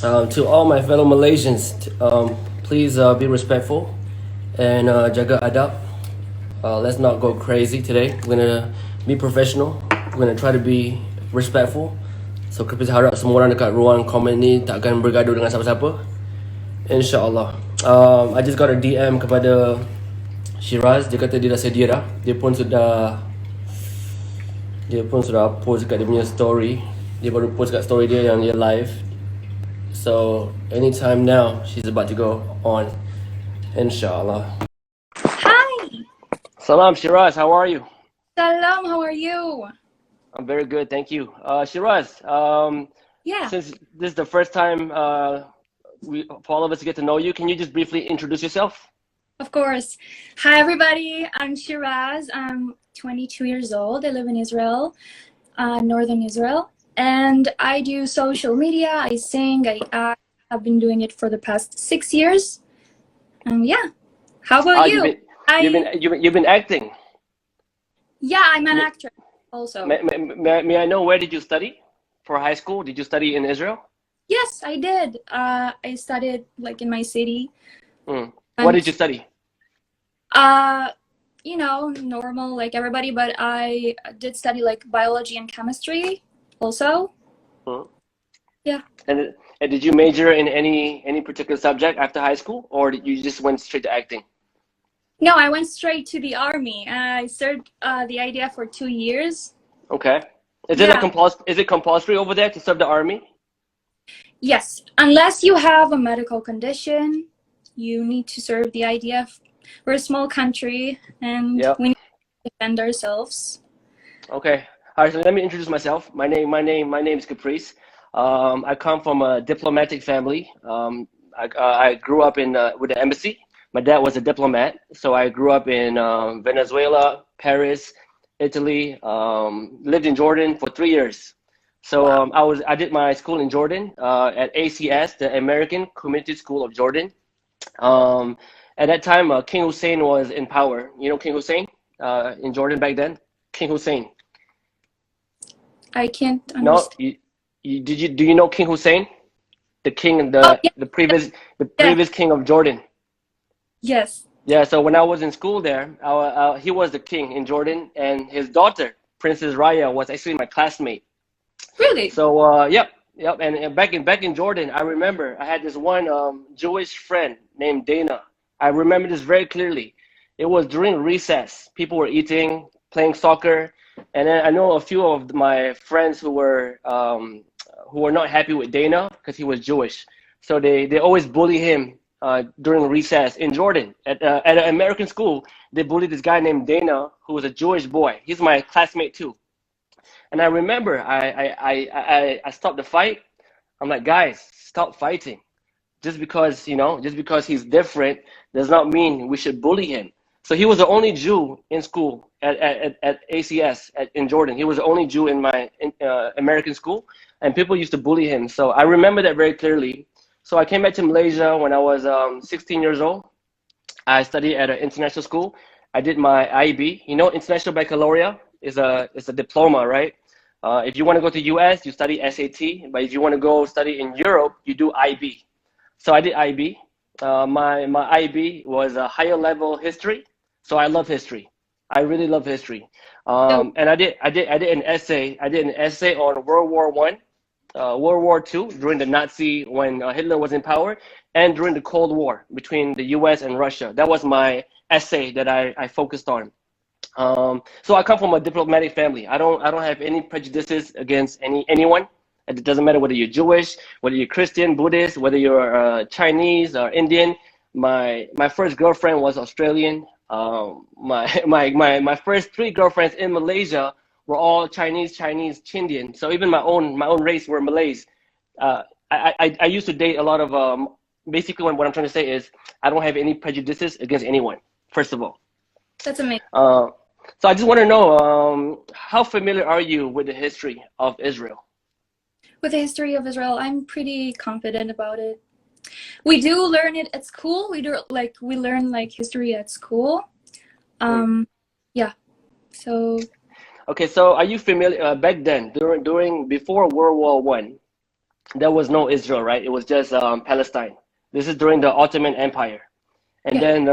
To all my fellow Malaysians, please be respectful and jaga adab. Let's not go crazy today. We're gonna be professional. We're gonna try to be respectful. So kita harap semua orang dekat ruang komen ni takkan bergaduh dengan siapa-siapa. InsyaAllah. I just got a DM kepada SHIRAZ. Dia kata dia dah sedia dah. Dia pun sudah post kat dia punya story. Dia baru post kat story dia yang dia live. So anytime now she's about to go on, inshallah. Hi. Salam SHIRAZ, how are you? Salam, how are you? I'm very good, thank you. SHIRAZ, Yeah. since this is the first time for all of us to get to know you, can you just briefly introduce yourself? Of course. Hi, everybody. I'm SHIRAZ. I'm 22 years old. I live in Israel, northern Israel. And I do social media. I sing. I act. I've been doing it for the past 6 years. Yeah. How about you? You've been acting. Yeah, I'm an actress also. May I know where did you study for high school? Did you study in Israel? Yes, I did. I studied like in my city. What did you study? You know, normal like everybody, but I did study like biology and chemistry also. Yeah. And did you major in any particular subject after high school, or did you just went straight to acting? No, I went straight to the army. I served the idea for 2 years. Okay. Is it compulsory over there to serve the army? Yes, unless you have a medical condition, you need to serve the IDF. We're a small country, and we need to defend ourselves. Okay. All right. So let me introduce myself. My name is Caprice. I come from a diplomatic family. I grew up with the embassy. My dad was a diplomat, so I grew up in Venezuela, Paris, Italy. Lived in Jordan for 3 years. So I did my school in Jordan at ACS, the American Community School of Jordan. At that time, King Hussein was in power. You know King Hussein in Jordan back then? King Hussein. I can't understand. No, do you know King Hussein, the king, the previous king of Jordan? Yes. Yeah. So when I was in school there, he was the king in Jordan, and his daughter, Princess Raya, was actually my classmate. Really? So yep. And back in Jordan, I remember I had this one Jewish friend named Dana. I remember this very clearly. It was during recess. People were eating, playing soccer, and then I know a few of my friends who were not happy with Dana because he was Jewish. So they always bully him during recess in Jordan at an American school. They bullied this guy named Dana, who was a Jewish boy. He's my classmate too. And I remember I stopped the fight. I'm like, guys, stop fighting. Just because he's different does not mean we should bully him. So he was the only Jew in school at ACS in Jordan. He was the only Jew in my American school, and people used to bully him. So I remember that very clearly. So I came back to Malaysia when I was 16 years old. I studied at an international school. I did my IB. You know, International Baccalaureate is a diploma, right? If you want to go to US, you study SAT. But if you want to go study in Europe, you do IB. So I did IB. My IB was a higher level history. So I love history. I really love history. And I did an essay. I did an essay on World War I, World War II during the Nazi when Hitler was in power, and during the Cold War between the US and Russia. That was my essay that I focused on. So I come from a diplomatic family. I don't have any prejudices against anyone. It doesn't matter whether you're Jewish, whether you're Christian, Buddhist, whether you're Chinese or Indian. My first girlfriend was Australian. My first 3 girlfriends in Malaysia were all Chinese, Chindian. So even my own race were Malays. I used to date a lot of. Basically, what I'm trying to say is I don't have any prejudices against anyone. First of all. That's amazing. So I just want to know how familiar are you with the history of Israel? With the history of Israel, I'm pretty confident about it. We do learn it at school. We learn like history at school. Yeah. So. Okay, so are you familiar back then before World War I? there was no Israel, right? It was just Palestine. This is during the Ottoman Empire. And Yeah. then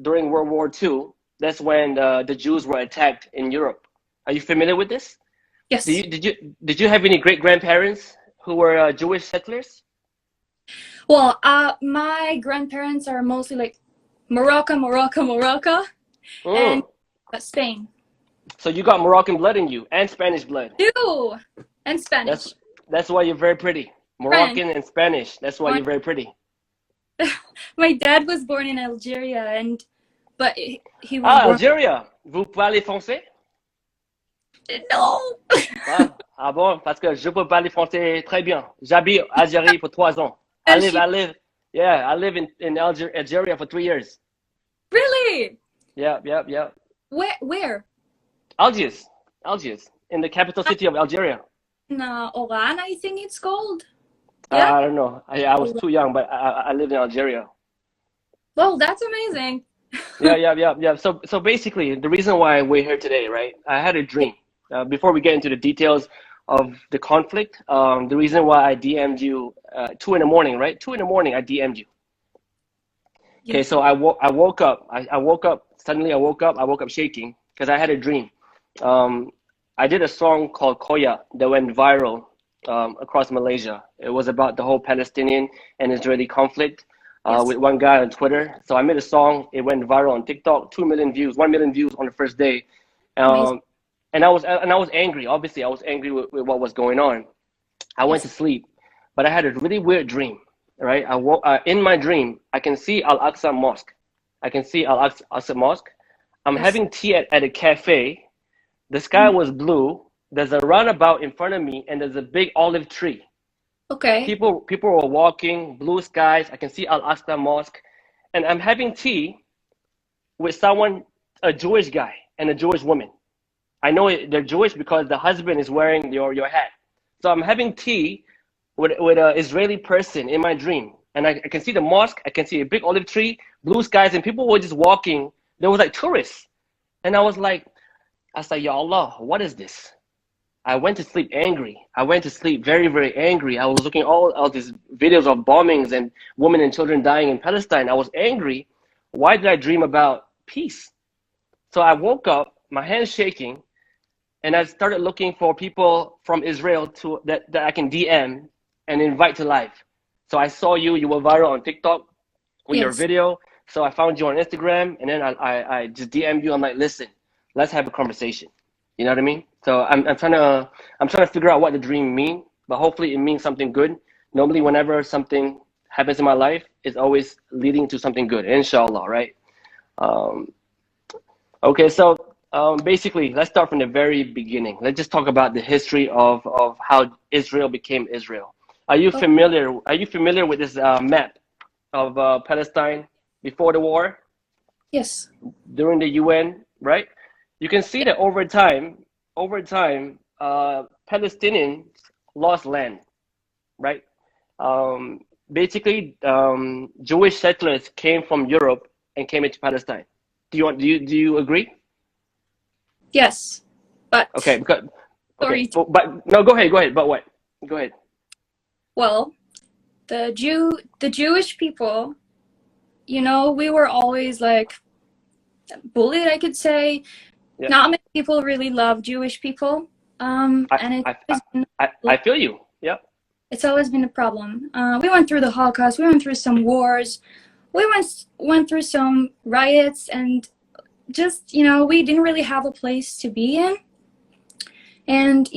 during World War II, that's when the Jews were attacked in Europe. Are you familiar with this? Yes. Did you have any great grandparents who were Jewish settlers? Well, my grandparents are mostly like Morocco, and Mm. Spain. So you got Moroccan blood in you and Spanish blood. Ew! And That's Spanish. that's why you're very pretty. French. Moroccan and Spanish. That's why you're very pretty. My dad was born in Algeria, but he was Ah, born. Algeria. Vous parlez français? No. Ah bon, parce que je peux parler français très bien. J'habite en Algérie pour 3 ans. And she, I live in Algeria for 3 years. really? Yeah. Where? Algiers, in the capital city of Algeria. No, Oran, I think it's called. Yeah. I don't know. I was too young, but I lived in Algeria. Well, that's amazing. Yeah. So basically, the reason why we're here today, right? I had a dream. Before we get into the details of the conflict, the reason why I DM'd you 2 in the morning, right? 2 in the morning, I DM'd you. Okay, Yeah. so I woke up. I woke up suddenly. I woke up shaking because I had a dream. I did a song called KOYAK that went viral across Malaysia. It was about the whole Palestinian and Israeli conflict Yes. with one guy on Twitter. So I made a song. It went viral on TikTok. 2 million views, 1 million views on the first day. Amazing. And I was angry. Obviously, I was angry with what was going on. I went to sleep, but I had a really weird dream. Right? In my dream. I can see Al-Aqsa Mosque. I can see Al-Aqsa Mosque. I'm Yes. having tea at a cafe. The sky was blue. There's a roundabout in front of me, and there's a big olive tree. Okay. People were walking, blue skies. I can see Al-Aqsa Mosque, and I'm having tea with someone, a Jewish guy and a Jewish woman. I know they're Jewish because the husband is wearing your hat. So I'm having tea with an Israeli person in my dream, and I can see the mosque. I can see a big olive tree, blue skies, and people were just walking. There was like tourists, and I said, Ya Allah, what is this? I went to sleep angry. I went to sleep very, very angry. I was looking all these videos of bombings and women and children dying in Palestine. I was angry. Why did I dream about peace? So I woke up, my hands shaking, and I started looking for people from Israel that I can DM and invite to live. So I saw you. You were viral on TikTok with your Yes. video. So I found you on Instagram, and then I just DM'd you. I'm like, listen, let's have a conversation. You know what I mean? So I'm trying to figure out what the dream means, but hopefully it means something good. Normally, whenever something happens in my life, it's always leading to something good. Inshallah, right? Okay, so basically, let's start from the very beginning. Let's just talk about the history of how Israel became Israel. Are you Oh, familiar with this map of Palestine before the war, yes. during the UN, right? You can see that over time, Palestinians lost land, right? Basically, Jewish settlers came from Europe and came into Palestine. Do you agree? Yes. But Okay, because sorry. but no, go ahead. But what? Go ahead. Well, the Jewish people, we were always like bullied, I could say. Yeah. Not many people really love Jewish people. And I feel you. Yeah. it's always been a problem. We went through the Holocaust. We went through some wars. We went through some riots, and just we didn't really have a place to be in. And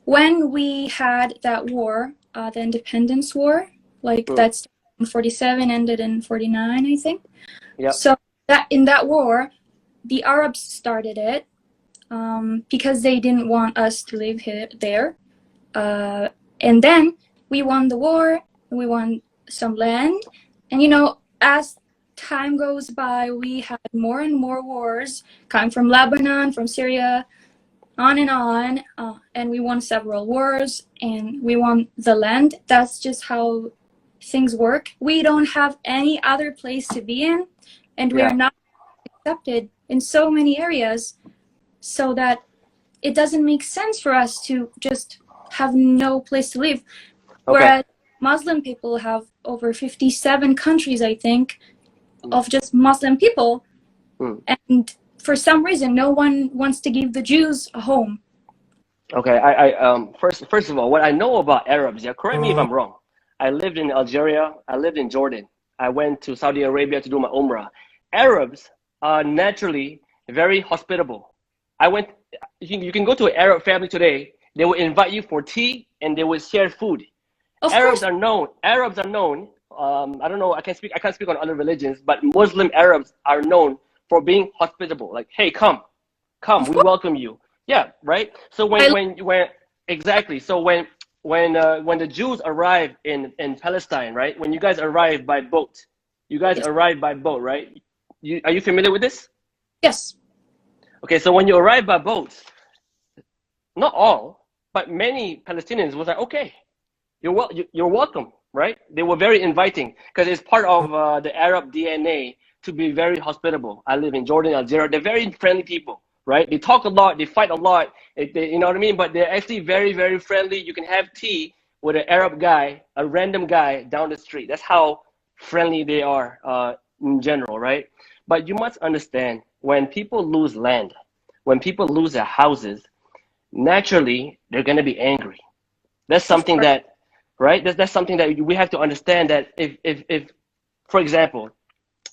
when we had that war, the Independence War, like that's in 47, ended in 49, I think. Yeah. So that in that war, the Arabs started it because they didn't want us to live there. And then we won the war. We won some land, and as time goes by, we had more and more wars coming from Lebanon, from Syria, on, and we won several wars, and we won the land. That's just how things work. We don't have any other place to be in, and we are not accepted in so many areas, so that it doesn't make sense for us to just have no place to live. Whereas Muslim people have over 57 countries, I think, of just Muslim people. And for some reason, no one wants to give the Jews a home. Okay, first of all, what I know about Arabs, yeah, correct me if I'm wrong. I lived in Algeria, I lived in Jordan, I went to Saudi Arabia to do my Umrah. Arabs are naturally very hospitable. You can go to an Arab family today, they will invite you for tea and they will share food. Arabs are known, I don't know, I can't speak on other religions, but Muslim Arabs are known for being hospitable. Like, hey, come, we welcome you. Yeah, right. So when exactly. So when the Jews arrived in Palestine, right? When you guys arrived by boat, right? Are you familiar with this? Yes. Okay, so when you arrive by boat, not all, but many Palestinians was like, okay, you're welcome, right? They were very inviting because it's part of the Arab DNA to be very hospitable. I live in Jordan, Algeria. They're very friendly people. Right? They talk a lot, they fight a lot, you know what I mean? But they're actually very, very friendly. You can have tea with an Arab guy, a random guy down the street. That's how friendly they are in general, right? But you must understand, when people lose land, when people lose their houses, naturally, they're going to be angry. That's something that, right? That's something that we have to understand, that if for example,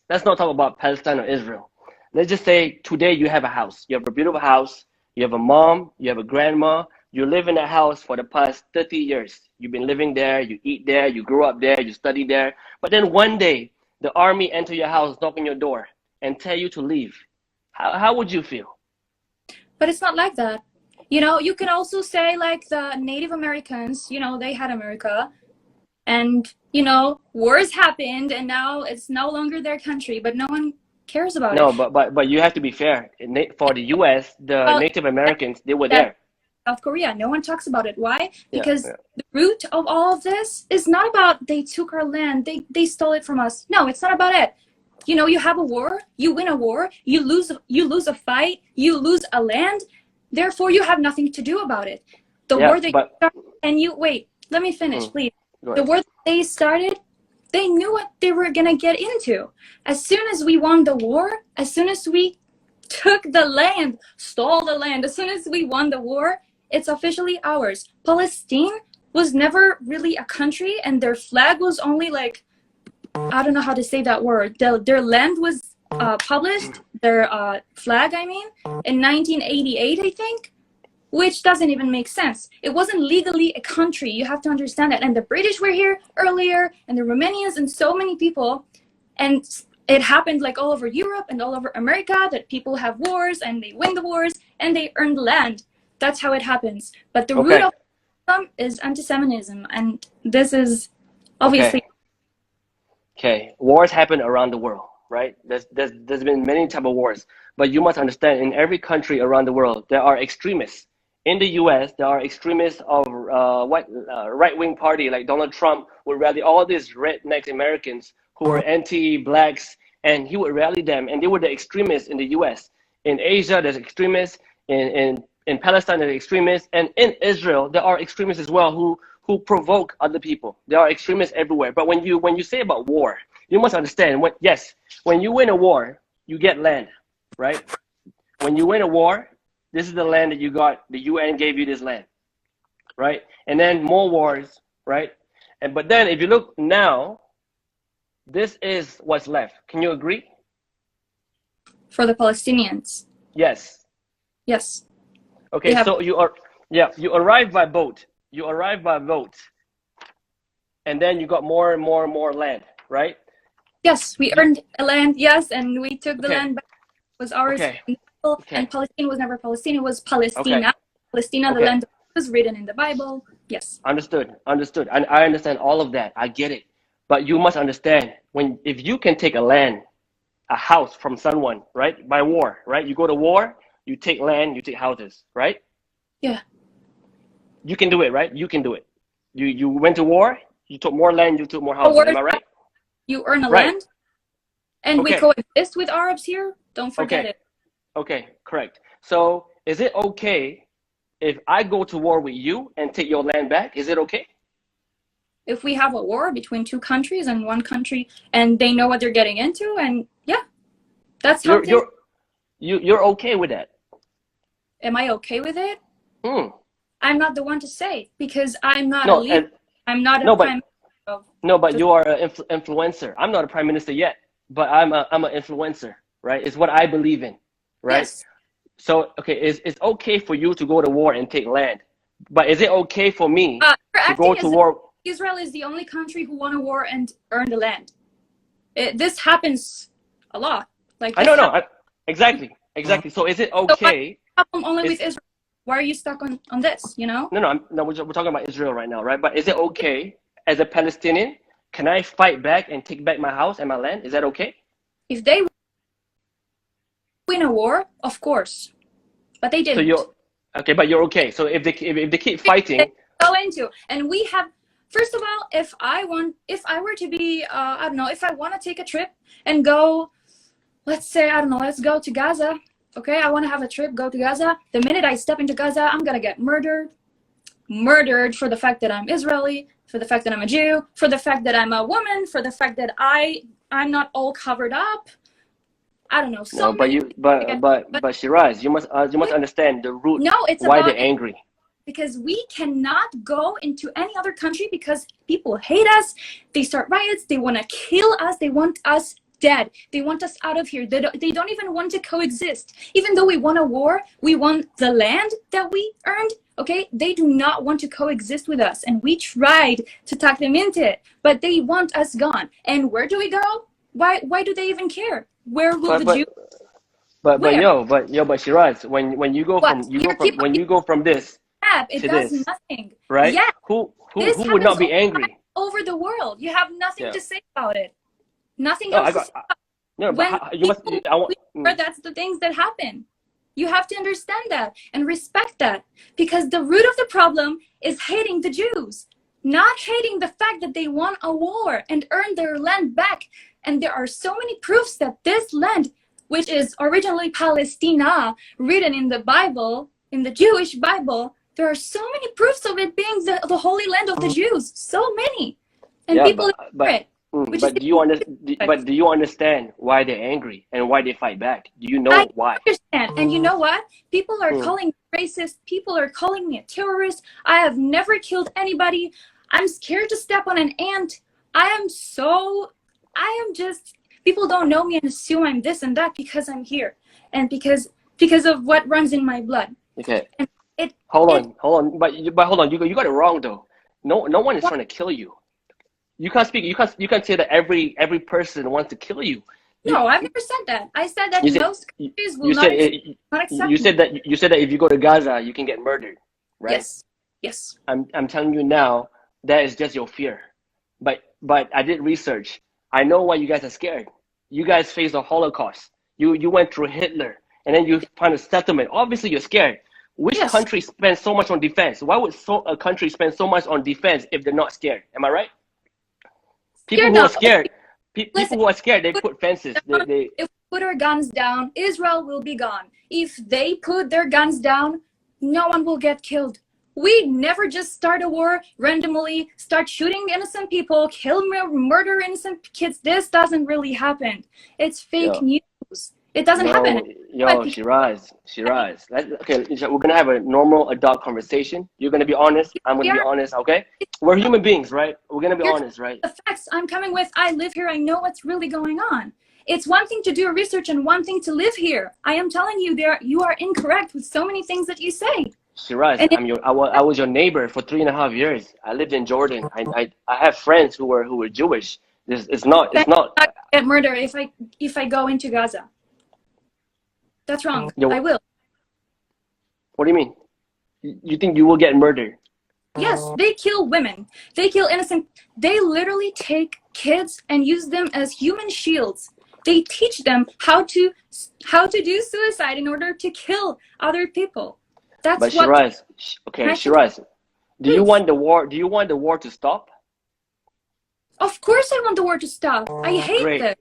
let's not talk about Palestine or Israel. Let's just say today you have a house. You have a beautiful house. You have a mom. You have a grandma. You live in that house for the past 30 years. You've been living there. You eat there. You grew up there. You study there. But then one day, the army enter your house, knock on your door, and tell you to leave. How would you feel? But it's not like that. You know, you can also say like the Native Americans, you know, they had America. And, you know, wars happened and now it's no longer their country. But no one cares about it. No, but you have to be fair. For the U.S., the Native Americans, they were there. South Korea, no one talks about it. Why? Because the root of all of this is not about they took our land, they stole it from us. No, it's not about it. You know, you have a war, you win a war, you lose a fight, you lose a land. Therefore, you have nothing to do about it. The war that you started, and you wait. Let me finish, please. The war that they started, they knew what they were going to get into. As soon as we won the war, as soon as we took the land, stole the land, as soon as we won the war, it's officially ours. Palestine was never really a country, and their flag was only like, I don't know how to say that word. Their land was published, their flag, I mean, in 1988, I think. Which doesn't even make sense. It wasn't legally a country. You have to understand that. And the British were here earlier, and the Romanians, and so many people. And it happened like all over Europe and all over America, that people have wars and they win the wars and they earn land. That's how it happens. But the root of them is anti-Semitism. And this is obviously... Okay, wars happen around the world, right? There's been many type of wars. But you must understand, in every country around the world, there are extremists. In the U.S., there are extremists of right-wing party, like Donald Trump would rally all these redneck Americans who are anti-blacks, and he would rally them, and they were the extremists in the U.S. In Asia, there's extremists. In Palestine, there's extremists, and in Israel, there are extremists as well who provoke other people. There are extremists everywhere. But when you say about war, you must understand. When you win a war, you get land, right? When you win a war, this is the land that you got. The UN gave you this land, right? And then more wars, right? But then if you look now, this is what's left. Can you agree? For the Palestinians. Yes. Yes. Okay, so you arrive by boat. And then you got more and more and more land, right? Yes, we earned a land, yes, and we took the land back. It was ours. And Palestine was never Palestine, it was Palestina. Palestina, the land was written in the Bible. Yes. Understood. And I understand all of that. I get it. But you must understand, if you can take a house from someone, right? By war, right? You go to war, you take land, you take houses, right? Yeah. You can do it, right? You can do it. You went to war, you took more land, you took more houses. Am I right? You earn a land, and we coexist with Arabs here. Don't forget it. Okay, correct. So is it okay if I go to war with you and take your land back, is it okay? If we have a war between two countries and one country, and they know what they're getting into, and yeah, that's how you're okay with that? Am I okay with it? I'm not the one to say, because I'm not a leader. I'm not a prime minister. No, but you are an influencer. I'm not a prime minister yet, but I'm an influencer, right? It's what I believe in, right? Yes. So, okay, it's okay for you to go to war and take land, but is it okay for me to go to war? Israel is the only country who won a war and earned the land. This happens a lot. Like I don't know. Exactly. So is it okay? So only with Israel. Why are you stuck on this? You know? No. We're talking about Israel right now, right? But is it okay as a Palestinian? Can I fight back and take back my house and my land? Is that okay? If they win a war, of course, but they didn't. So you're okay, but you're okay. So if they keep fighting, go into, and we have. First of all, if I were to be, I don't know, if I want to take a trip and go, let's say, I don't know, let's go to Gaza. Okay, I want to have a trip, go to Gaza. The minute I step into Gaza, I'm gonna get murdered for the fact that I'm Israeli, for the fact that I'm a Jew, for the fact that I'm a woman, for the fact that I'm not all covered up. I don't know. So no, but Shiraz, you must understand the root. No, it's why they're angry. Because we cannot go into any other country because people hate us. They start riots. They want to kill us. They want us dead. They want us out of here. They don't even want to coexist. Even though we won a war, we won the land that we earned. Okay, they do not want to coexist with us, and we tried to talk them into it, but they want us gone. And where do we go? Why do they even care? Where will the Jews? But Shiraz, when you go from this. It does nothing, right? Yeah. Who would not be angry over the world? You have nothing to say about it. Nothing no, else. That's the things that happen. You have to understand that and respect that, because the root of the problem is hating the Jews, not hating the fact that they won a war and earned their land back. And there are so many proofs that this land, which is originally Palestina, written in the Bible, in the Jewish Bible, there are so many proofs of it being the holy land of the Jews. So many. And people ignore it. But do you understand why they're angry and why they fight back? Do you know why? I understand. And you know what? People are calling me racist. People are calling me a terrorist. I have never killed anybody. I'm scared to step on an ant. People don't know me and assume I'm this and that because I'm here. And because of what runs in my blood. Okay. And hold on. But hold on. You got it wrong though. No one is trying to kill you. You can't speak. You can't say that every person wants to kill you. No, I've never said that. I said that most countries will not accept. You said that if you go to Gaza, you can get murdered, right? Yes. I'm telling you now, that is just your fear. But I did research. I know why you guys are scared. You guys faced the Holocaust. You went through Hitler, and then you find a settlement. Obviously, you're scared. Which country spends so much on defense? Why would a country spend so much on defense if they're not scared? Am I right? People who are scared, they put fences. If we put our guns down, Israel will be gone. If they put their guns down, no one will get killed. We never just start a war randomly, start shooting innocent people, murder innocent kids. This doesn't really happen. It's fake news. It doesn't happen. Shiraz. Okay, we're gonna have a normal adult conversation. You're gonna be honest. I'm gonna be honest. Okay, we're human beings, right? We're gonna be honest, right? The facts I'm coming with. I live here. I know what's really going on. It's one thing to do research and one thing to live here. I am telling you, you are incorrect with so many things that you say. Shiraz, I was your neighbor for 3.5 years. I lived in Jordan. I have friends who were Jewish. It's not. I get murdered if I go into Gaza. That's wrong. I will. What do you mean? You think you will get murdered? Yes, they kill women. They kill innocent. They literally take kids and use them as human shields. They teach them how to do suicide in order to kill other people. But Shiraz, Shiraz, do you want the war? Do you want the war to stop? Of course, I want the war to stop. I hate this.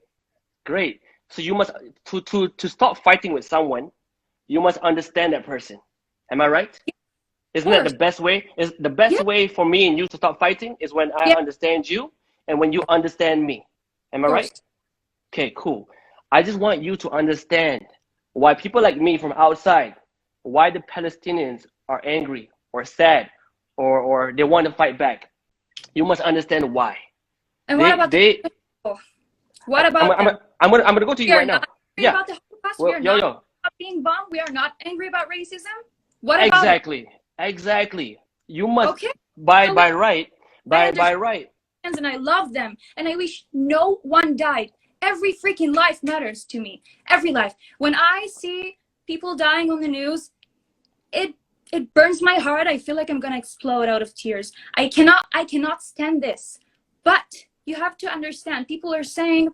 Great. So you must to stop fighting with someone, you must understand that person. Am I right? Isn't that the course. best way? Is the best Yeah, way for me and you to stop fighting is when I yeah, understand you and when you understand me. Am of I course. right? Okay, cool. I just want you to understand why people like me from outside, why the Palestinians are angry or sad or they want to fight back. You must understand why. And what They about the they people? What about them? I'm gonna go to We you are right not now. angry Yeah. about the Holocaust. We Well, are yo not yo. about being bombed. We are not angry about racism. What about it? Exactly. Exactly. You must Okay. by So look, by right I by understand right. and I love them, and I wish no one died. Every freaking life matters to me. Every life. When I see people dying on the news, it it burns my heart. I feel like I'm gonna explode out of tears. I cannot stand this. But you have to understand, people are saying,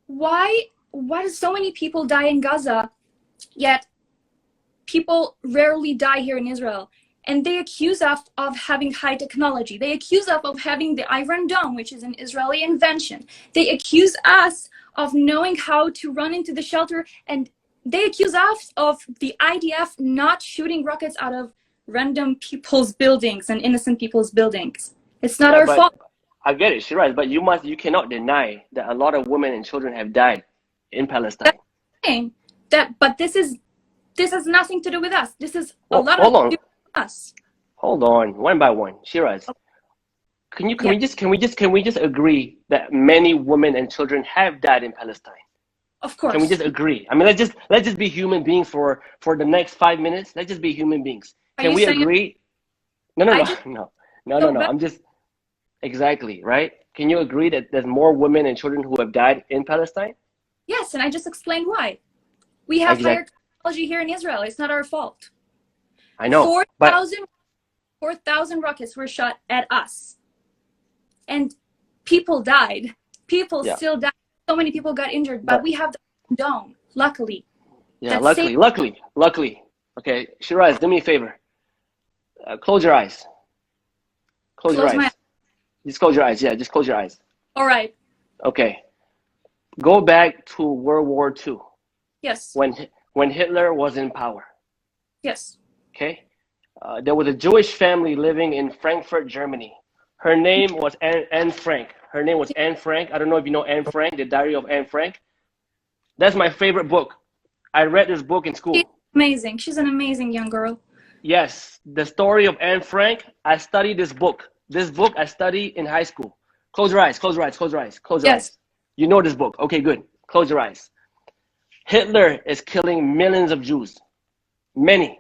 why do so many people die in Gaza, yet people rarely die here in Israel? And they accuse us of having high technology. They accuse us of having the Iron Dome, which is an Israeli invention. They accuse us of knowing how to run into the shelter, and they accuse us of the IDF not shooting rockets out of random people's buildings and innocent people's buildings. It's not Yeah, our but fault. I get it, Shiraz, but you cannot deny that a lot of women and children have died in That's Palestine. saying that, but this has nothing to do with us. This is a Well, lot of hold to on, do with us. hold on, one by one. Shiraz, Yeah, can we just agree that many women and children have died in Palestine? of Can we course. just agree? I mean, let's just be human beings for the next 5 minutes. Let's just be human beings. Are Can you we saying agree? No, no, I no, just no, so no. bad? I'm just exactly right. Can you agree that there's more women and children who have died in Palestine? Yes, and I just explained why. We have higher Exact. technology here in Israel. It's not our fault. I know, Four but thousand 4,000 rockets were shot at us, and people died. People yeah, still died. So many people got injured, but but we have the dome, luckily, yeah, that saved. luckily. Okay, Shiraz, do me a favor. Close your eyes. Close your Close my eyes. eyes. Just close your eyes. Yeah, just close your eyes. All right. Okay. Go back to World War II Yes. when when Hitler was in power. Yes. Okay. There was a Jewish family living in Frankfurt, Germany. Her name was Anne Frank. Her name was Anne Frank. I don't know if you know Anne Frank, The Diary of Anne Frank. That's my favorite book. I read this book in She's school. amazing. She's an amazing young girl. Yes, the story of Anne Frank. I studied this book. This book I studied in high school. Close your eyes, close your eyes, close your eyes, close your Yes. eyes. You know this book. Okay, good. Close your eyes. Hitler is killing millions of Jews. Many.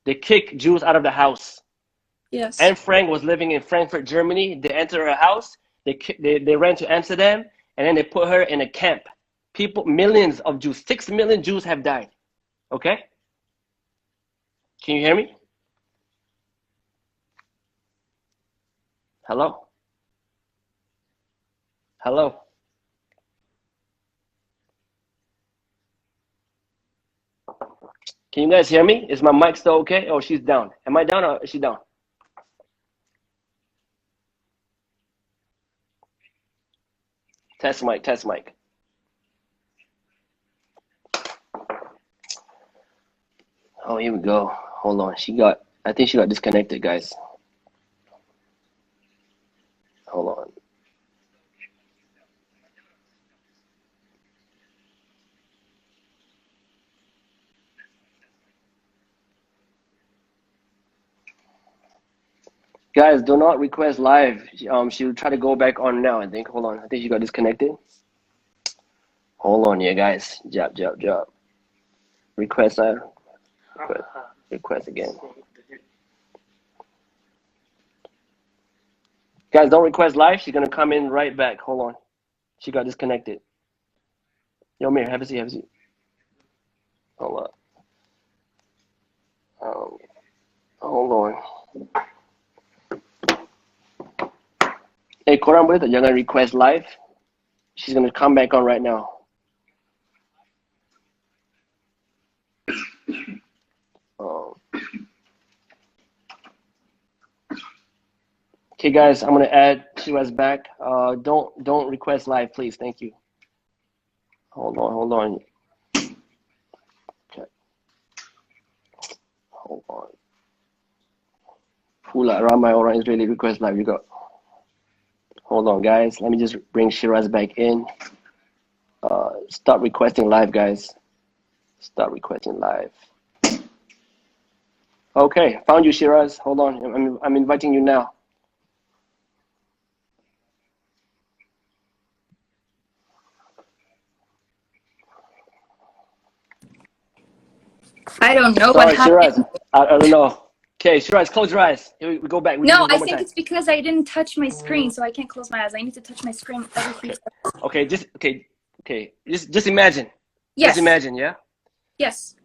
They kick Jews out of the house. Yes. Anne Frank was living in Frankfurt, Germany. They enter her house. They ran to Amsterdam, and then they put her in a camp. People, millions of Jews, 6 million Jews have died. Okay? Can you hear me? Hello? Hello? Can you guys hear me? Is my mic still okay? Oh, she's down. Am I down or is she down? Test mic, test mic. Oh, here we go. Hold on. I think she got disconnected, guys. Hold on. Guys, do not request live. She'll try to go back on now, I think. Hold on. I think she got disconnected. Hold on, yeah, guys. Job. Request live. Request again. Guys, don't request live. She's gonna come in right back. Hold on. She got disconnected. Yo, Mir, have a seat, have a seat. Hold on. Hold on. Hey, korang boleh tak jangan request live? She's gonna come back on right now. Okay, guys, I'm gonna add Shiraz back. Don't request live, please. Thank you. Hold on. Okay. Hold on. Hula around my Oran Israeli request live. You go. Hold on, guys. Let me just bring Shiraz back in. Start requesting live, guys. Start requesting live. Okay, found you, Shiraz. Hold on. I'm inviting you now. I don't know Sorry, what happened. Shiraz. I don't know. Okay, Shiraz, close your eyes. Here we go back. No, I think it's because I didn't touch my screen, so I can't close my eyes. I need to touch my screen every few seconds. Okay. Just imagine. Yes. Just imagine, yeah? Yes.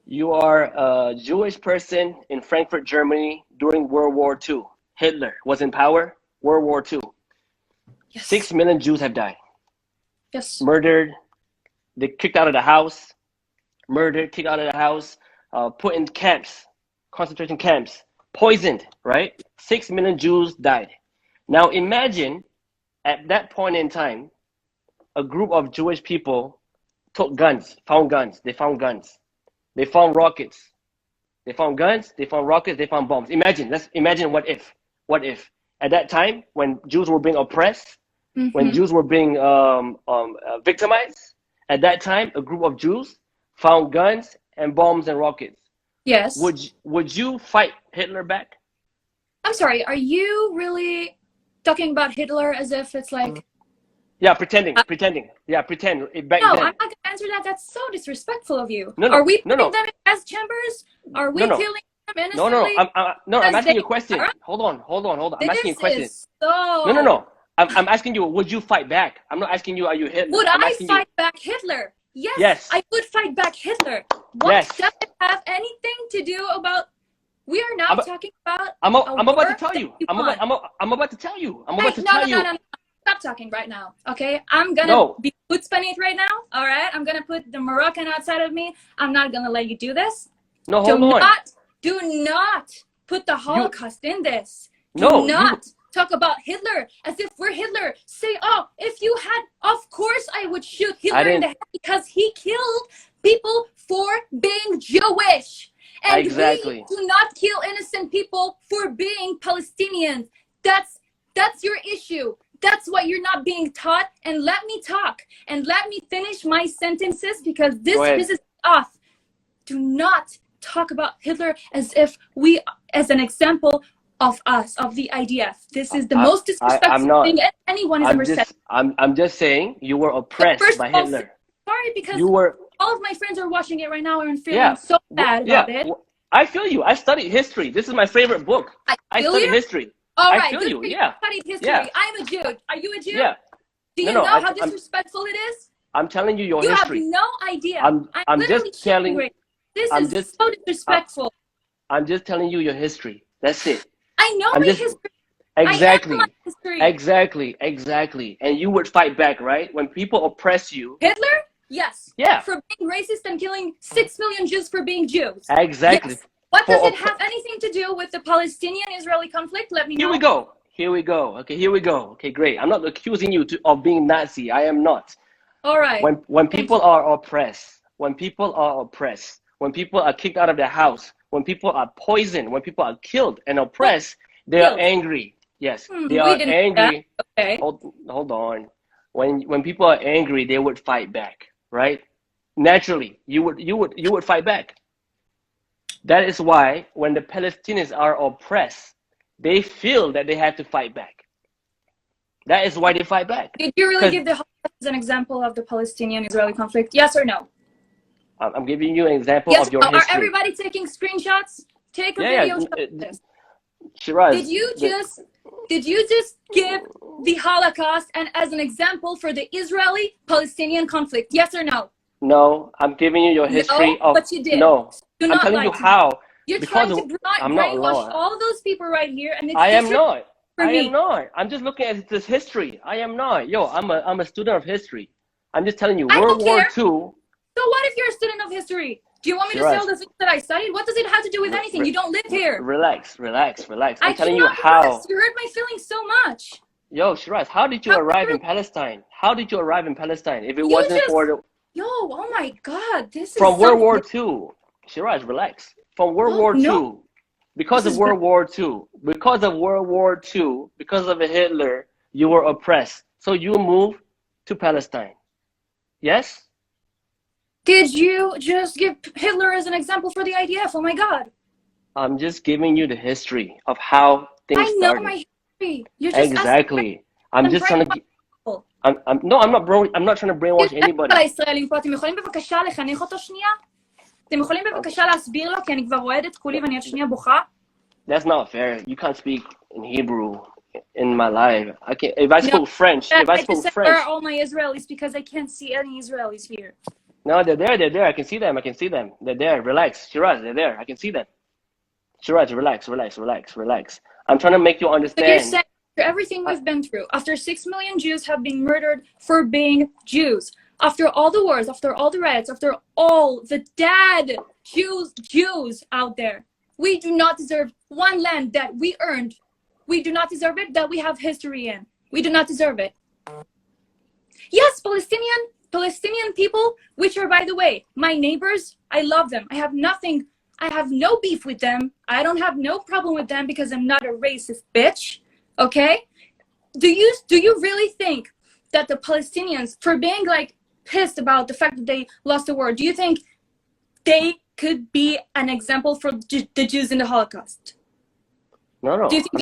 You are a Jewish person in Frankfurt, Germany during World War II. Hitler was in power. World War II. Yes. 6 million Jews have died. Yes. Murdered. They kicked out of the house. Murdered, kicked out of the house. Put in camps, concentration camps. Poisoned, right? 6 million Jews died. Now imagine at that point in time, a group of Jewish people took guns, found guns. They found guns. They found rockets. They found guns. They found rockets. They found bombs. Let's imagine what if. What if at that time when Jews were being oppressed, when Jews were being victimized, at that time a group of Jews found guns and bombs and rockets. Yes. Would you fight Hitler back? I'm sorry. Are you really talking about Hitler as if it's like? Yeah, pretending. Yeah, pretend. Back no, then. I'm not gonna answer that. That's so disrespectful of you. No, Are we putting no. them in gas chambers? Are we killing them innocently? I'm asking you a question. Hold on. I'm asking you a question. No. I'm asking you, would you fight back? I'm not asking you, are you Hitler? Would I fight back Hitler? Yes, I would fight back Hitler. What does it have anything to do about? We are now talking about. I'm about to tell you. I'm about to tell you. No. Stop talking right now, okay? I'm gonna be chutzpanit right now, all right? I'm gonna put the Moroccan outside of me. I'm not gonna let you do this. No, hold on. Do not put the Holocaust in this. Do not talk about Hitler as if we're Hitler. Say, oh, if you had, of course I would shoot Hitler in the head because he killed people for being Jewish. And we do not kill innocent people for being Palestinians. That's your issue. That's what you're not being taught. And let me talk. And let me finish my sentences because this pisses me off. Do not talk about Hitler as if as an example of us, of the IDF. This is the most disrespectful thing anyone has ever said. I'm just saying you were oppressed by Hitler. Sorry, because all of my friends are watching it right now and feeling so bad about it. I feel you. I studied history. This is my favorite book. I studied history. All right, I feel you. Yeah. Studied history. Yeah. I'm a Jew. Are you a Jew? Yeah. Do you know how disrespectful it is? I'm telling you history. You have no idea. I'm just telling. This is so disrespectful. I'm just telling you your history. That's it. I know my history. Exactly. I have my history. Exactly. And you would fight back, right? When people oppress you. Hitler? Yes. Yeah. For being racist and killing 6 million Jews for being Jews. Exactly. Yes. What does it have anything to do with the Palestinian-Israeli conflict? Let me know. Here we go. Okay, great. I'm not accusing you of being Nazi. I am not. All right. When people are oppressed, when people are kicked out of their house, when people are poisoned, when people are killed and oppressed, they are angry. Yes, they are angry. Okay. Hold on. When people are angry, they would fight back, right? Naturally, you would fight back. That is why when the Palestinians are oppressed, they feel that they have to fight back. That is why they fight back. Did you really give the Holocaust as an example of the Palestinian-Israeli conflict? Yes or no? I'm giving you an example of your history. Are everybody taking screenshots? Take a video shot of this. Shiraz, did you just give the Holocaust and as an example for the Israeli-Palestinian conflict? Yes or no? No, I'm giving you your history of. But you did. No, I'm telling you how. You're trying to brainwash all those people right here, and it's I am not. I am not. I'm just looking at this history. I am not. I'm a student of history. I'm just telling you, World War II. So what if you're a student of history? Do you want me to say all the things that I studied? What does it have to do with anything? You don't live here. Relax. I'm telling you how. You hurt my feelings so much. Yo, Shiraz, how did you arrive in Palestine? How did you arrive in Palestine if it wasn't for the... Yo, oh my God, this is from World War II. Shiraz, relax. From World War II. Because This of is World War II, because of World War II, because of Hitler, you were oppressed. So you moved to Palestine. Yes? Did you just give Hitler as an example for the IDF? Oh my God. I'm just giving you the history of how things I know started. my history. You're just asking. Exactly. I'm just trying to. people. I'm not trying to brainwash anybody. הישראלים פה, אתם יכולים בבקשה לחנך אותו שנייה? אתם יכולים בבקשה להסביר לו, כי אני כבר רועדת כולי ואני עוד שנייה בוכה? That's not fair. You can't speak in Hebrew in my life. I can. If I spoke French, if I spoke French. Where are all my Israelis? Because I can't see any Israelis here. No, they're there. They're there. I can see them. I can see them. They're there. Relax, Shiraz. They're there. I can see them. Shiraz, relax, relax, relax, relax. I'm trying to make you understand. But you're saying after everything we've been through, after 6 million Jews have been murdered for being Jews, after all the wars, after all the riots, after all the dead Jews out there, we do not deserve one land that we earned. We do not deserve it, that we have history in. We do not deserve it. Yes, Palestinian people, which are, by the way, my neighbors, I love them. I have no beef with them. I don't have no problem with them because I'm not a racist bitch. Okay? Do you really think that the Palestinians, for being like pissed about the fact that they lost the war, do you think they could be an example for the Jews in the Holocaust? No. Do you think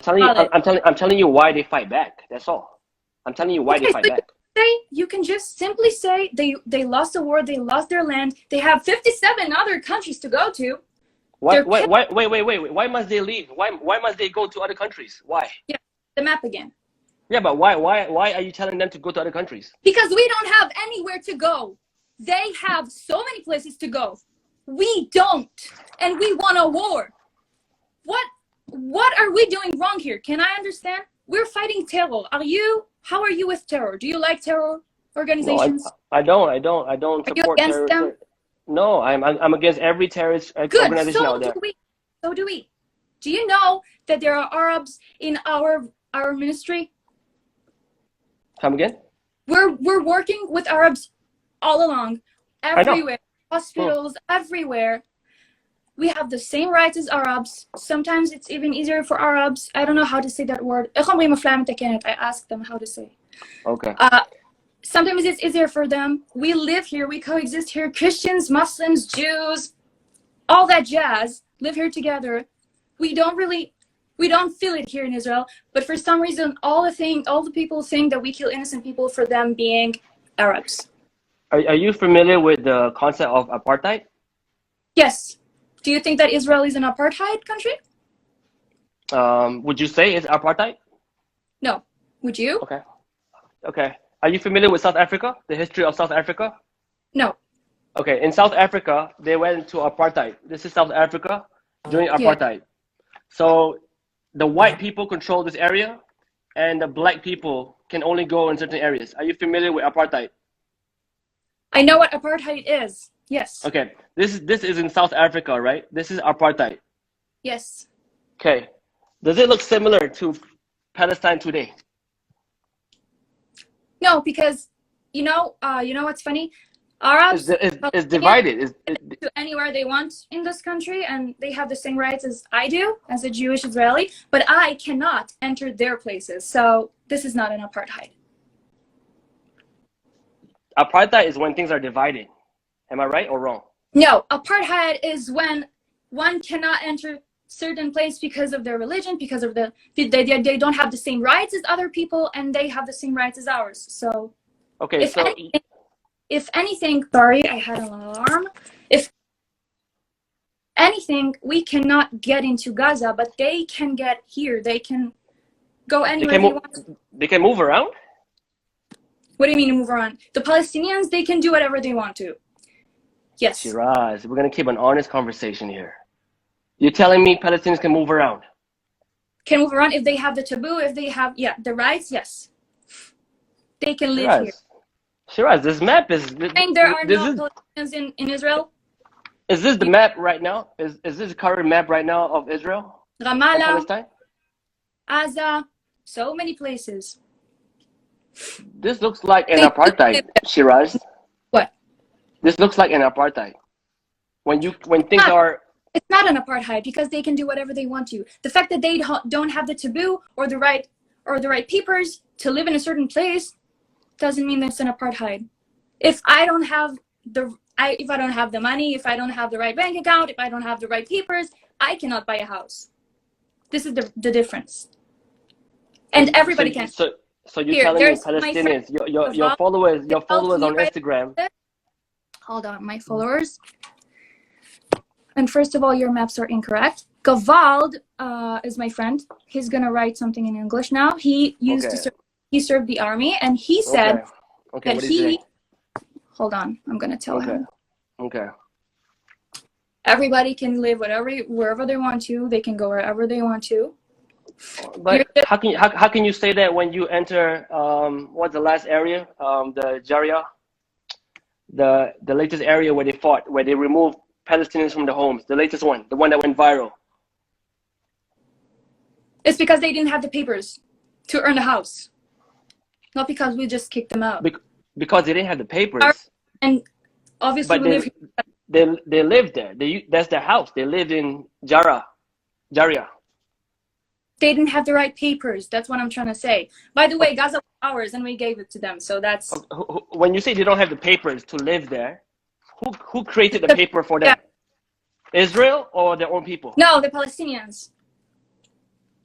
I'm telling you why they fight back. That's all. I'm telling you why they fight back. You can just simply say they lost the war, they lost their land, they have 57 other countries to go to. Wait. Why must they leave? Why must they go to other countries? Why? Yeah, the map again. Yeah, but why are you telling them to go to other countries? Because we don't have anywhere to go. They have so many places to go. We don't. And we want a war. What are we doing wrong here? Can I understand? We're fighting terror. How are you with terror? Do you like terror organizations? No, I don't support against them? No, I'm against every terrorist organization out there. So do we. Do you know that there are Arabs in our ministry? Come again? We're working with Arabs all along, everywhere, hospitals, everywhere. We have the same rights as Arabs. Sometimes it's even easier for Arabs. I don't know how to say that word. I ask them how to say. Okay. Sometimes it's easier for them. We live here. We coexist here. Christians, Muslims, Jews, all that jazz live here together. We don't feel it here in Israel. But for some reason, all the people think that we kill innocent people for them being Arabs. Are you familiar with the concept of apartheid? Yes. Do you think that Israel is an apartheid country? Would you say it's apartheid? No. Would you? Okay. Are you familiar with South Africa? The history of South Africa? No. Okay. In South Africa, they went into apartheid. This is South Africa during apartheid. Yeah. So the white people control this area, and the black people can only go in certain areas. Are you familiar with apartheid? I know what apartheid is. Yes. Okay. This is in South Africa, right? This is apartheid. Yes. Okay. Does it look similar to Palestine today? No, because you know what's funny? Arabs is divided. To anywhere they want in this country, and they have the same rights as I do as a Jewish Israeli, but I cannot enter their places. So this is not an apartheid. Apartheid is when things are divided. Am I right or wrong? No, apartheid is when one cannot enter certain place because of their religion, because of they don't have the same rights as other people, and they have the same rights as ours. So, okay. If anything, sorry, I had an alarm. If anything, we cannot get into Gaza, but they can get here. They can go anywhere they want. They can move around? What do you mean move around? The Palestinians, they can do whatever they want to. Yes. Shiraz, we're going to keep an honest conversation here. You're telling me Palestinians can move around? Can move around if they have the taboo, if they have, the rights, yes. They can live here. Shiraz, this map is... And there are no Palestinians in Israel? Is this the map right now? Is this the current map right now of Israel? Ramallah, Palestine? Gaza, so many places. This looks like an apartheid, Shiraz. What? This looks like an apartheid. When things are It's not an apartheid because they can do whatever they want to. The fact that they don't have the taboo or the right papers to live in a certain place doesn't mean that's an apartheid. If I don't have if I don't have the money, if I don't have the right bank account, if I don't have the right papers, I cannot buy a house. This is the difference. And everybody can. So you're telling me Palestinians, your followers on Instagram. Hold on, my followers. And first of all, your maps are incorrect. Gavald is my friend. He's gonna write something in English now. He used to serve. He served the army, and he said that he. Hold on, I'm gonna tell him. Okay. Everybody can live wherever they want to. They can go wherever they want to. But how can you say that when you enter what's the last area? The Jaria, the latest area where they fought, where they removed Palestinians from the homes, the latest one, the one that went viral. It's because they didn't have the papers to earn a house, not because we just kicked them out. Because they didn't have the papers. And obviously, they lived there. That's their house. They lived in Jaria. They didn't have the right papers. That's what I'm trying to say. By the way, Gaza was ours, and we gave it to them. So that's. When you say they don't have the papers to live there, who created the paper for them? Yeah. Israel or their own people? No, the Palestinians.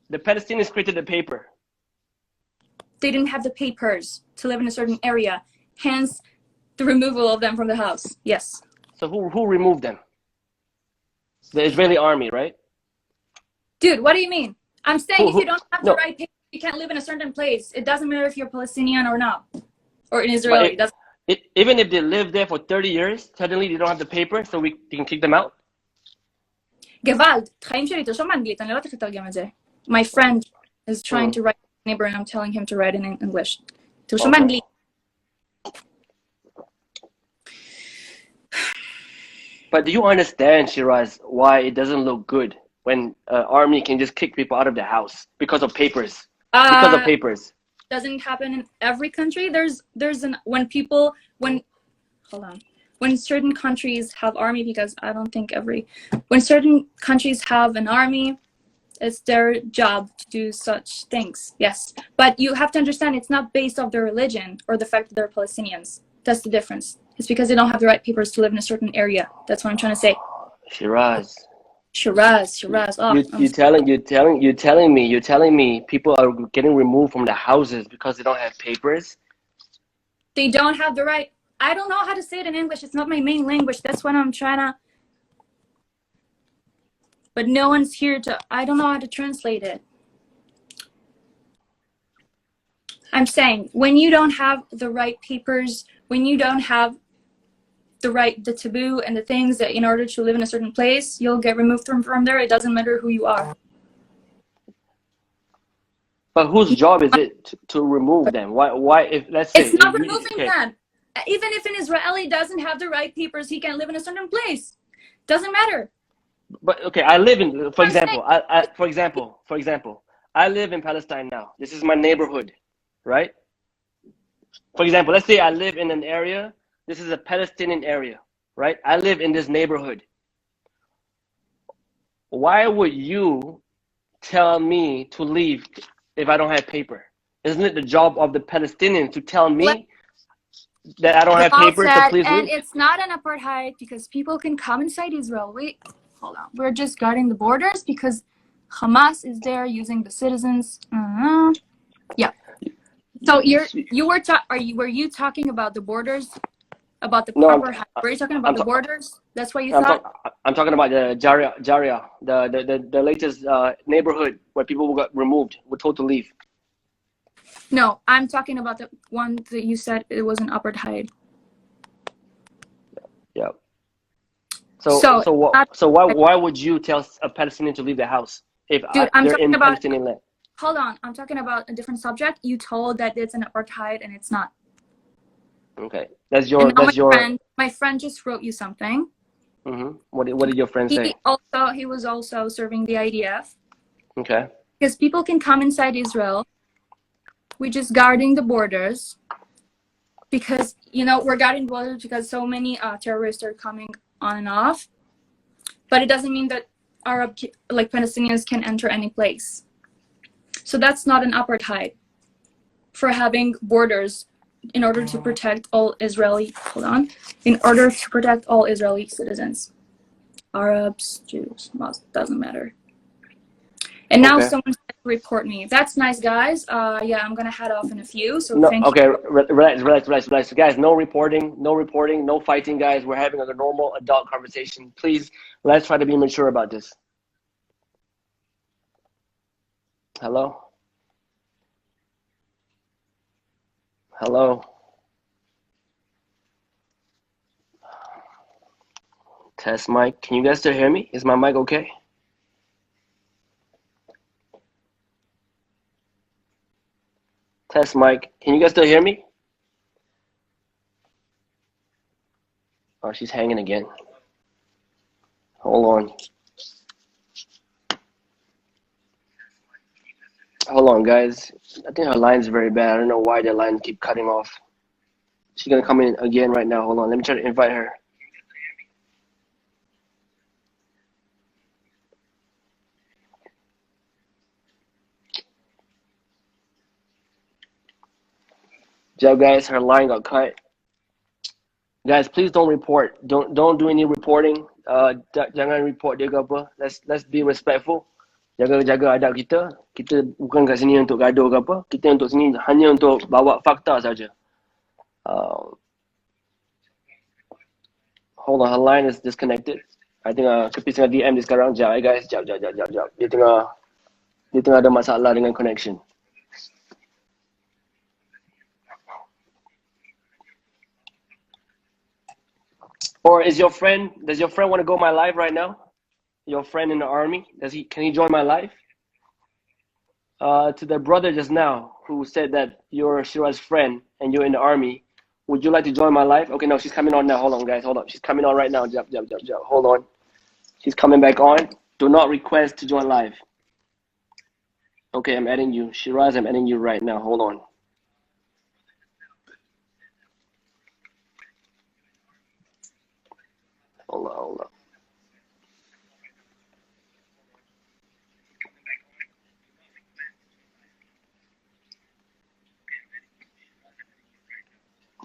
The Palestinians created the paper. They didn't have the papers to live in a certain area. Hence, the removal of them from the house. Yes. So who removed them? The Israeli army, right? Dude, what do you mean? I'm saying if you don't have the right papers, you can't live in a certain place. It doesn't matter if you're Palestinian or not, or in Israel. Even if they live there for 30 years, suddenly they don't have the paper, so we can kick them out? Gewalt. My friend is trying to write neighbor, and I'm telling him to write in English. Okay. But do you understand, Shiraz, why it doesn't look good when army can just kick people out of the house because of papers? Because of papers. Doesn't happen in every country. When certain countries have army, because I don't think when certain countries have an army, it's their job to do such things. Yes, but you have to understand it's not based off their religion or the fact that they're Palestinians. That's the difference. It's because they don't have the right papers to live in a certain area. That's what I'm trying to say. Shiraz. Oh, you're telling me people are getting removed from the houses because they don't have papers? They don't have the right. I don't know how to say it in English. It's not my main language. That's what I'm trying to. But no one's here to. I don't know how to translate it. I'm saying when you don't have the right papers, when you don't have the taboo and the things that in order to live in a certain place, you'll get removed from there. It doesn't matter who you are. But whose job is it to remove them? Why if let's say it's not removing them. Even if an Israeli doesn't have the right papers, he can live in a certain place. Doesn't matter. But okay, I live in, for example, I live in Palestine now. This is my neighborhood, right? For example, let's say I live in an area. This is a Palestinian area, right? I live in this neighborhood. Why would you tell me to leave if I don't have paper? Isn't it the job of the Palestinians to tell me that I don't have paper, so please leave? And it's not an apartheid because people can come inside Israel. Hold on. We're just guarding the borders because Hamas is there using the citizens. Yeah. So were you talking about the borders? About the proper? Were you talking about the borders? That's what you thought? I'm talking about the Jaria, the latest neighborhood where people got removed, were told to leave. No, I'm talking about the one that you said it was an apartheid. Yeah. So why would you tell a Palestinian to leave the house if they're in Palestinian land? Hold on, I'm talking about a different subject. You told that it's an apartheid and it's not. Okay, my friend just wrote you something. Mm-hmm. What did your friend say? He was also serving the IDF. Okay. Because people can come inside Israel. We're just guarding the borders. Because we're guarding borders because so many terrorists are coming on and off. but it doesn't mean that Arab, like Palestinians, can enter any place. So that's not an apartheid for having borders in order to protect all Israeli, in order to protect all Israeli citizens. Arabs, Jews, Muslims, doesn't matter. And now someone said report me. That's nice, guys. Yeah, I'm gonna head off in a few. So no, thank okay, you. relax, guys. No reporting, no fighting, guys. We're having a normal adult conversation. Please, let's try to be mature about this. Hello. Hello. Test mic. Can you guys still hear me? Is my mic okay? Test mic. Can you guys still hear me? Oh, she's hanging again. Hold on. Hold on, guys. I think her line's very bad. I don't know why the line keep cutting off. She's gonna come in again right now. Hold on. Let me try to invite her. Joe, guys, her line got cut. Guys, please don't report. Don't do any reporting. Jangan report dia ke apa. Let's be respectful. Jaga adab kita. Kita bukan kat sini untuk gaduh ke apa. Kita untuk sini hanya untuk bawa fakta saja. Hold on, her line is disconnected. I think Caprice tengah DM dia sekarang. Sekejap, guys. Sekejap. Dia tengah ada masalah dengan connection. Or does your friend want to go my live right now? Your friend in the army, can he join my live? To the brother just now who said that you're Shira's friend and you're in the army, would you like to join my live? Okay, no, she's coming on now. Hold on, guys. Hold on. She's coming on right now. Jump. Hold on. She's coming back on. Do not request to join live. Okay, I'm adding you. Shiraz, I'm adding you right now. Hold on. Hold on.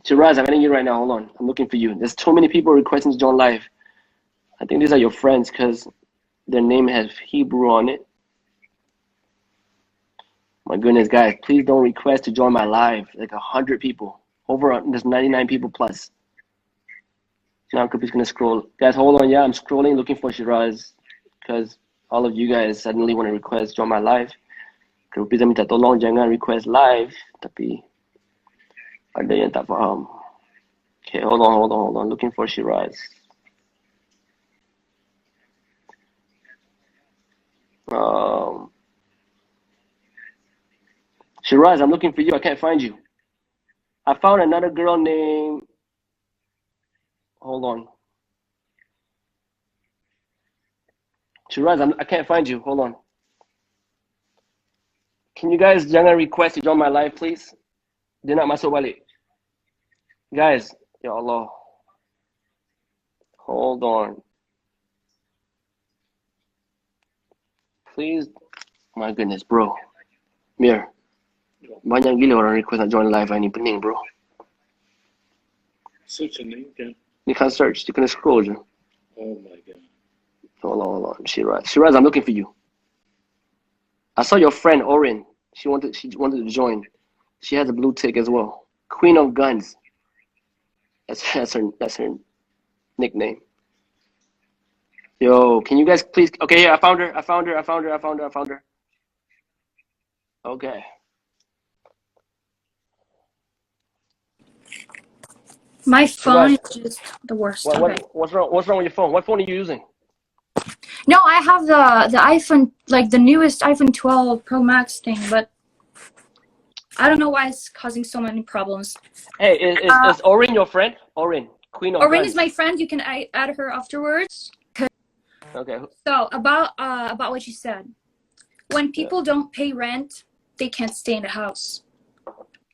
Shiraz, I'm adding you right now. Hold on. I'm looking for you. There's too many people requesting to join live. I think these are your friends because their name has Hebrew on it. My goodness, guys, please don't request to join my live. Like 100 people. There's 99 people plus. Now Caprice gonna scroll. Guys, hold on. Yeah, I'm scrolling looking for Shiraz because all of you guys suddenly want to request join my live. Caprice minta tolong jangan request live, tapi ada yang tak faham. Okay, hold on. Looking for Shiraz. Shiraz, I'm looking for you. I can't find you. I found another girl named. Hold on. Shiraz, I can't find you. Hold on. Can you guys jangan request to join my live, please? Dia nak masuk balik. Guys, ya Allah. Hold on. Please. My goodness, bro. Mir. Banyak gila orang request nak join live ni. Pening, bro. Search a name, kan? You can't search. You can scroll je. Oh my god. Hold on. Shiraz, I'm looking for you. I saw your friend ORIN. She wanted to join. She has a blue tick as well. Queen of Guns. That's her nickname. Yo, can you guys please? Okay, yeah, I found her. Okay. My phone is just the worst. What's wrong with your phone? What phone are you using? No, I have the iPhone, like the newest iPhone 12 Pro Max thing, but I don't know why it's causing so many problems. Hey, is ORIN your friend? ORIN, Queen of Guns. ORIN is my friend. You can add her afterwards. Okay. So about what you said, when people don't pay rent, they can't stay in the house.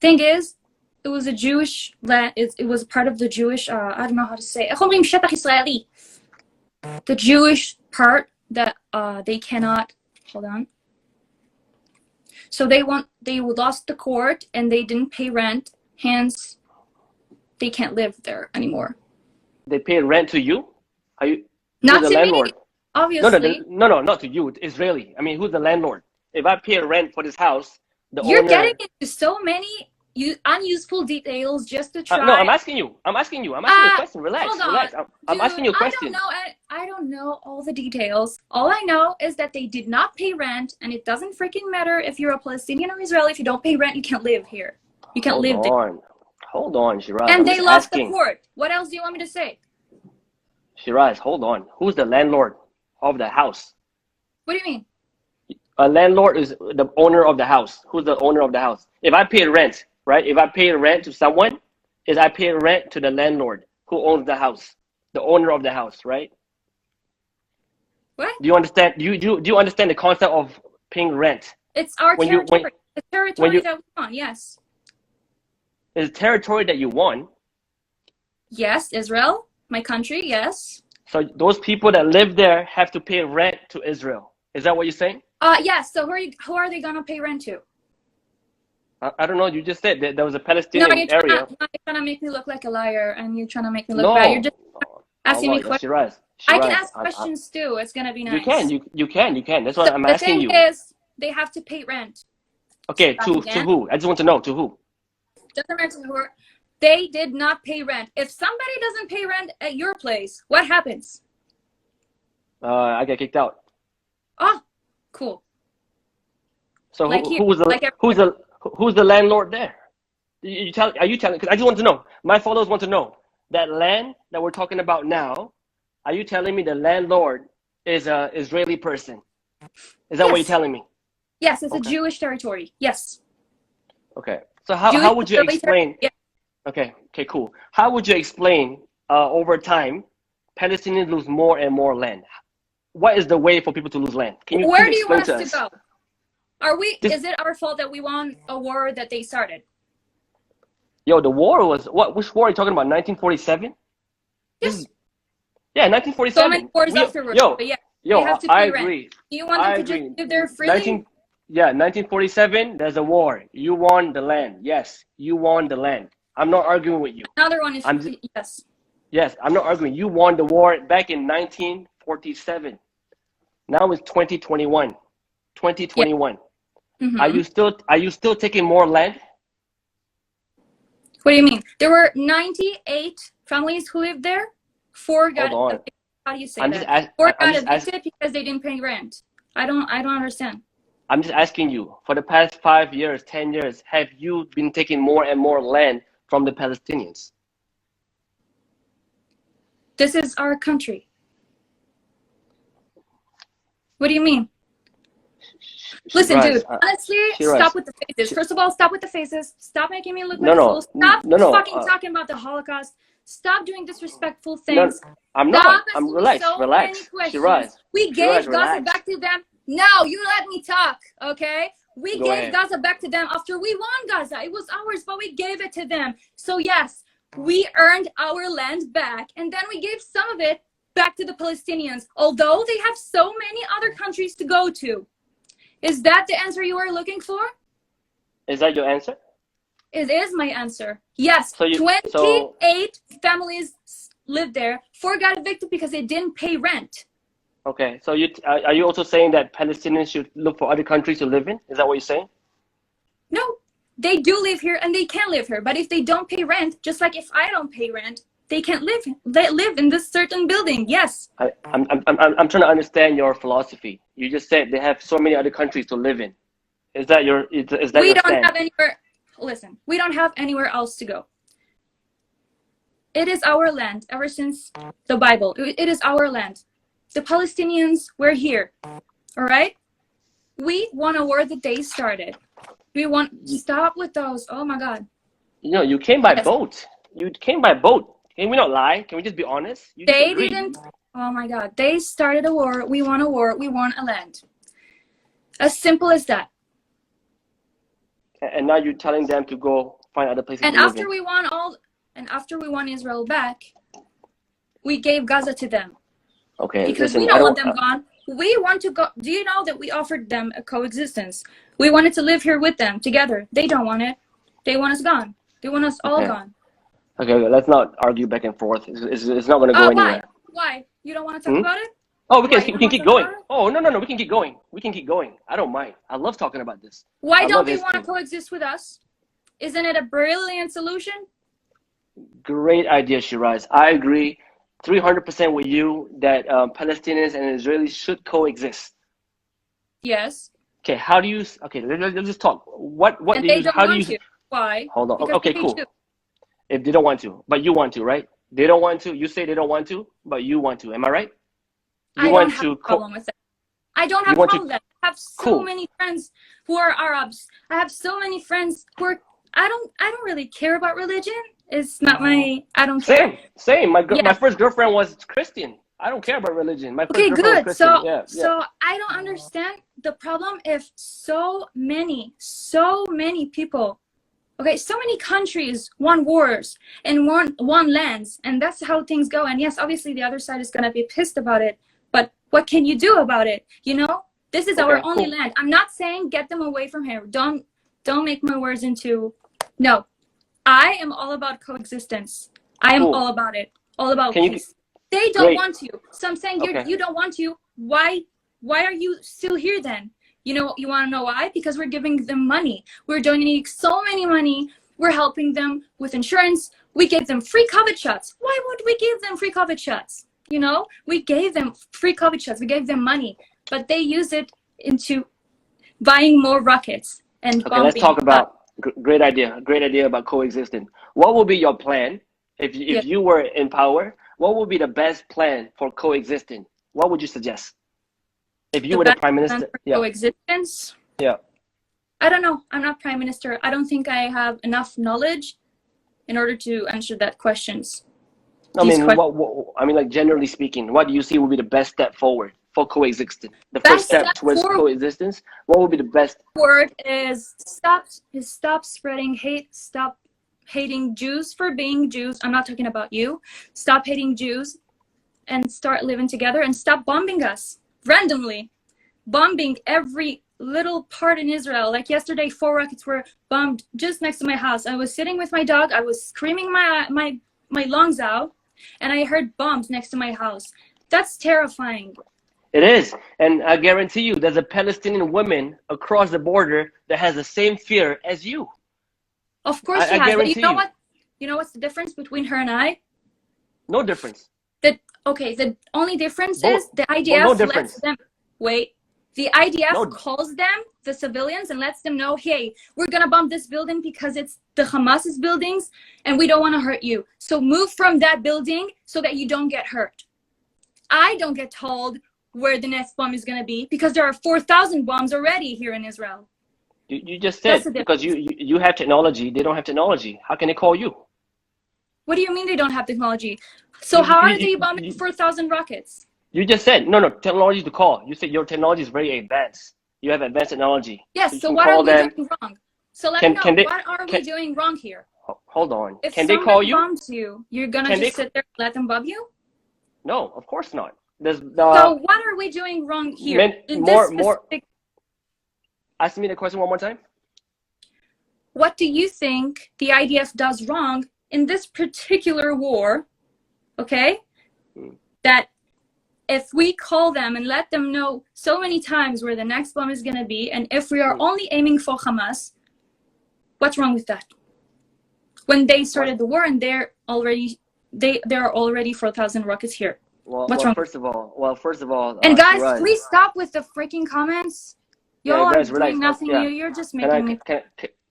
Thing is, it was a Jewish land. It was part of the Jewish. I don't know how to say. the Jewish part that they cannot, hold on. So they lost the court and they didn't pay rent, hence they can't live there anymore. They pay rent to you? Are you Not the to landlord? me, obviously. No, not to you. It's Israeli. I mean, who's the landlord? If I pay rent for this house, the You're owner. getting into so many unuseful details just to try. No, I'm asking you. I'm asking you a question. Relax, hold on. relax. I'm Dude, asking you a question. I don't know all the details. All I know is that they did not pay rent, and it doesn't freaking matter if you're a Palestinian or Israeli. If you don't pay rent, you can't live here. You can't live there. Hold on, Shiraz. And they lost the court. What else do you want me to say? Shiraz, hold on. Who's the landlord of the house? What do you mean? A landlord is the owner of the house. Who's the owner of the house? If I pay rent, right? If I pay rent to someone, I pay rent to the landlord who owns the house, the owner of the house, right? What? Do you understand? Do you understand the concept of paying rent? It's our territory. The territory that we want, yes. It's territory that you won. Yes, Israel, my country, yes. So those people that live there have to pay rent to Israel. Is that what you're saying? Yes. So who are they gonna pay rent to? I don't know. You just said that there was a Palestinian area. You're trying to make me look like a liar, and you're trying to make me look bad. You're just asking me questions. Shiraz, I can ask questions too. It's gonna be nice. You can. That's what I'm asking you. The thing is, they have to pay rent. Okay, to who? I just want to know to who. Doesn't matter to who. They did not pay rent. If somebody doesn't pay rent at your place, what happens? I get kicked out. Oh, cool. So who's the landlord there? Are you telling? Because I just want to know. My followers want to know that land that we're talking about now. Are you telling me the landlord is a Israeli person? Is that what you're telling me? Yes, it's a Jewish territory. Yes. Okay. So how would you explain? Yeah. Okay, cool. How would you explain over time Palestinians lose more and more land? What is the way for people to lose land? Can you Where do you want us to go? Is it our fault that we won a war that they started? Yo, the war was what? Which war are you talking about? 1947? Yes. Yeah, 1947. So many wars afterwards. But yeah, yo, have to pay I rent. agree. Do you want them to just live there freely? 1947, there's a war. You won the land. Yes, you won the land. I'm not arguing with you. Another one is yes. Yes, I'm not arguing. You won the war back in 1947. Now it's 2021. 2021. Yeah. Mm-hmm. Are you still taking more land? What do you mean? There were 98 families who lived there. 4 got evicted. How do you say that? 4 got evicted because they didn't pay rent. I don't understand. I'm just asking you, for the past 5 years, 10 years, have you been taking more and more land from the Palestinians? This is our country. What do you mean? Listen, dude, honestly, stop with the faces. First of all, stop with the faces. Stop making me look like a fool. Stop fucking talking about the Holocaust. Stop doing disrespectful things. No, I'm not. I'm relax. Shiraz. We gave Gaza back to them. No, you let me talk, okay? We gave Gaza back to them after we won Gaza. It was ours, but we gave it to them. So yes, we earned our land back, and then we gave some of it back to the Palestinians, although they have so many other countries to go to. Is that the answer you are looking for? Is that your answer? It is my answer. Yes, 28 families lived there. 4 got evicted because they didn't pay rent. Okay, so are you also saying that Palestinians should look for other countries to live in? Is that what you're saying? No, they do live here and they can live here. But if they don't pay rent, just like if I don't pay rent, they can't live. They live in this certain building. Yes. I'm trying to understand your philosophy. You just said they have so many other countries to live in. Is that your? Is that we your don't stand? have anywhere. Listen, we don't have anywhere else to go. It is our land ever since the Bible. It is our land. The Palestinians were here. All right. We won a war that they started. We want stop with those. Oh my God. You know, you came by boat. You came by boat. Can we not lie? Can we just be honest? They didn't. Oh my God. They started a war. We won a war. We won a land. As simple as that. And now you're telling them to go find other places. And after we won Israel back, we gave Gaza to them. Okay, because listen, we I don't want don't. them gone. We want to go. Do you know that we offered them a coexistence? We wanted to live here with them together. They don't want it. They want us gone. They want us all Okay, gone. okay, let's not argue back and forth. It's not gonna go Why? anywhere. Why? You don't want to talk Hmm? about it? Oh, Why? You we don't can want to keep talk going. about it? Oh, no, no, no, we can keep going. We can keep going. I don't mind. I love talking about this. Why I don't love they want to history. coexist with us? Isn't it a brilliant solution? Great idea, Shiraz. I agree 300% with you that Palestinians and Israelis should coexist. Yes. Okay, how do you? Okay, let's just talk. What And do they you? don't How do want you? to. Why? Hold on. Because Okay, they cool. choose. If they don't want to, but you want to, right? They don't want to. You say they don't want to, but you want to. Am I right? You I don't want have a to problem with that. I don't You have a want to? problem with that. I have so Cool. many friends who are Arabs. I have so many friends who are. I don't really care about religion. It's not my. I don't care. Same. My Yeah. first girlfriend was Christian. I don't care about religion. My first Okay, girlfriend was good. Christian. So Yeah, yeah. so I don't understand the problem if so many people, okay, so many countries want wars and want lands, and that's how things go. And yes, obviously the other side is gonna be pissed about it, but what can you do about it? You know, this is our Okay, only cool. land. I'm not saying get them away from here. Don't make my words into. No, I am all about coexistence. I am Cool. all about it. All about Can you? peace. They don't Great. want to. So I'm saying Okay. you don't want to. Why are you still here then? You know, you want to know why? Because we're giving them money. We're donating so many money. We're helping them with insurance. We gave them free COVID shots. Why would we give them free COVID shots? You know, we gave them free COVID shots. We gave them money, but they use it into buying more rockets and Okay, let's bombing. talk about great idea. Great idea about coexisting. What would be your plan if Yeah. you were in power? What would be the best plan for coexisting? What would you suggest if you The were the best prime plan minister? for Yeah, coexistence. yeah. I don't know. I'm not prime minister. I don't think I have enough knowledge in order to answer that questions. I These mean, questions. I mean, like generally speaking, what do you see would be the best step forward for coexisting? The first Best step step towards forward coexistence. What would be the best? is stop spreading hate. Stop hating Jews for being Jews. I'm not talking about you. Stop hating Jews and start living together, and stop bombing us randomly. Bombing every little part in Israel. Like yesterday, 4 rockets were bombed just next to my house. I was sitting with my dog. I was screaming my lungs out, and I heard bombs next to my house. That's terrifying. It is, and I guarantee you, there's a Palestinian woman across the border that has the same fear as you. Of course she I has. But guarantee you know you. what? You know what's the difference between her and I? No difference. The only difference Both, is the no IDF lets difference. them wait. The IDF No, calls them, the civilians, and lets them know, hey, we're gonna bomb this building because it's the Hamas's buildings and we don't want to hurt you. So move from that building so that you don't get hurt. I don't get told where the next bomb is gonna be because there are 4,000 bombs already here in Israel. you just That's said the because difference. you have technology, they don't have technology. How can they call you? What do you mean they don't have technology? So how are they bombing 4,000 rockets? You just said no technology to call. You said your technology is very advanced. You have advanced technology. Yes, You so can what are call we them. doing wrong? So let me know, Can they? what are we doing wrong here? Hold on. If Can they call somebody you? bombs you, you're gonna just sit there and let them bomb you? No, of course not. There's So what are we doing wrong here? In this specific, Ask me the question one more time. what do you think the IDF does wrong in this particular war? Okay, that if we call them and let them know so many times where the next bomb is gonna be, and if we are only aiming for Hamas, what's wrong with that? When they started the war and there are already 4,000 rockets here. What's wrong? First of all, And guys, Shiraz, please stop with the freaking comments. Y'all are relax. doing nothing Yeah. new. You're just making me.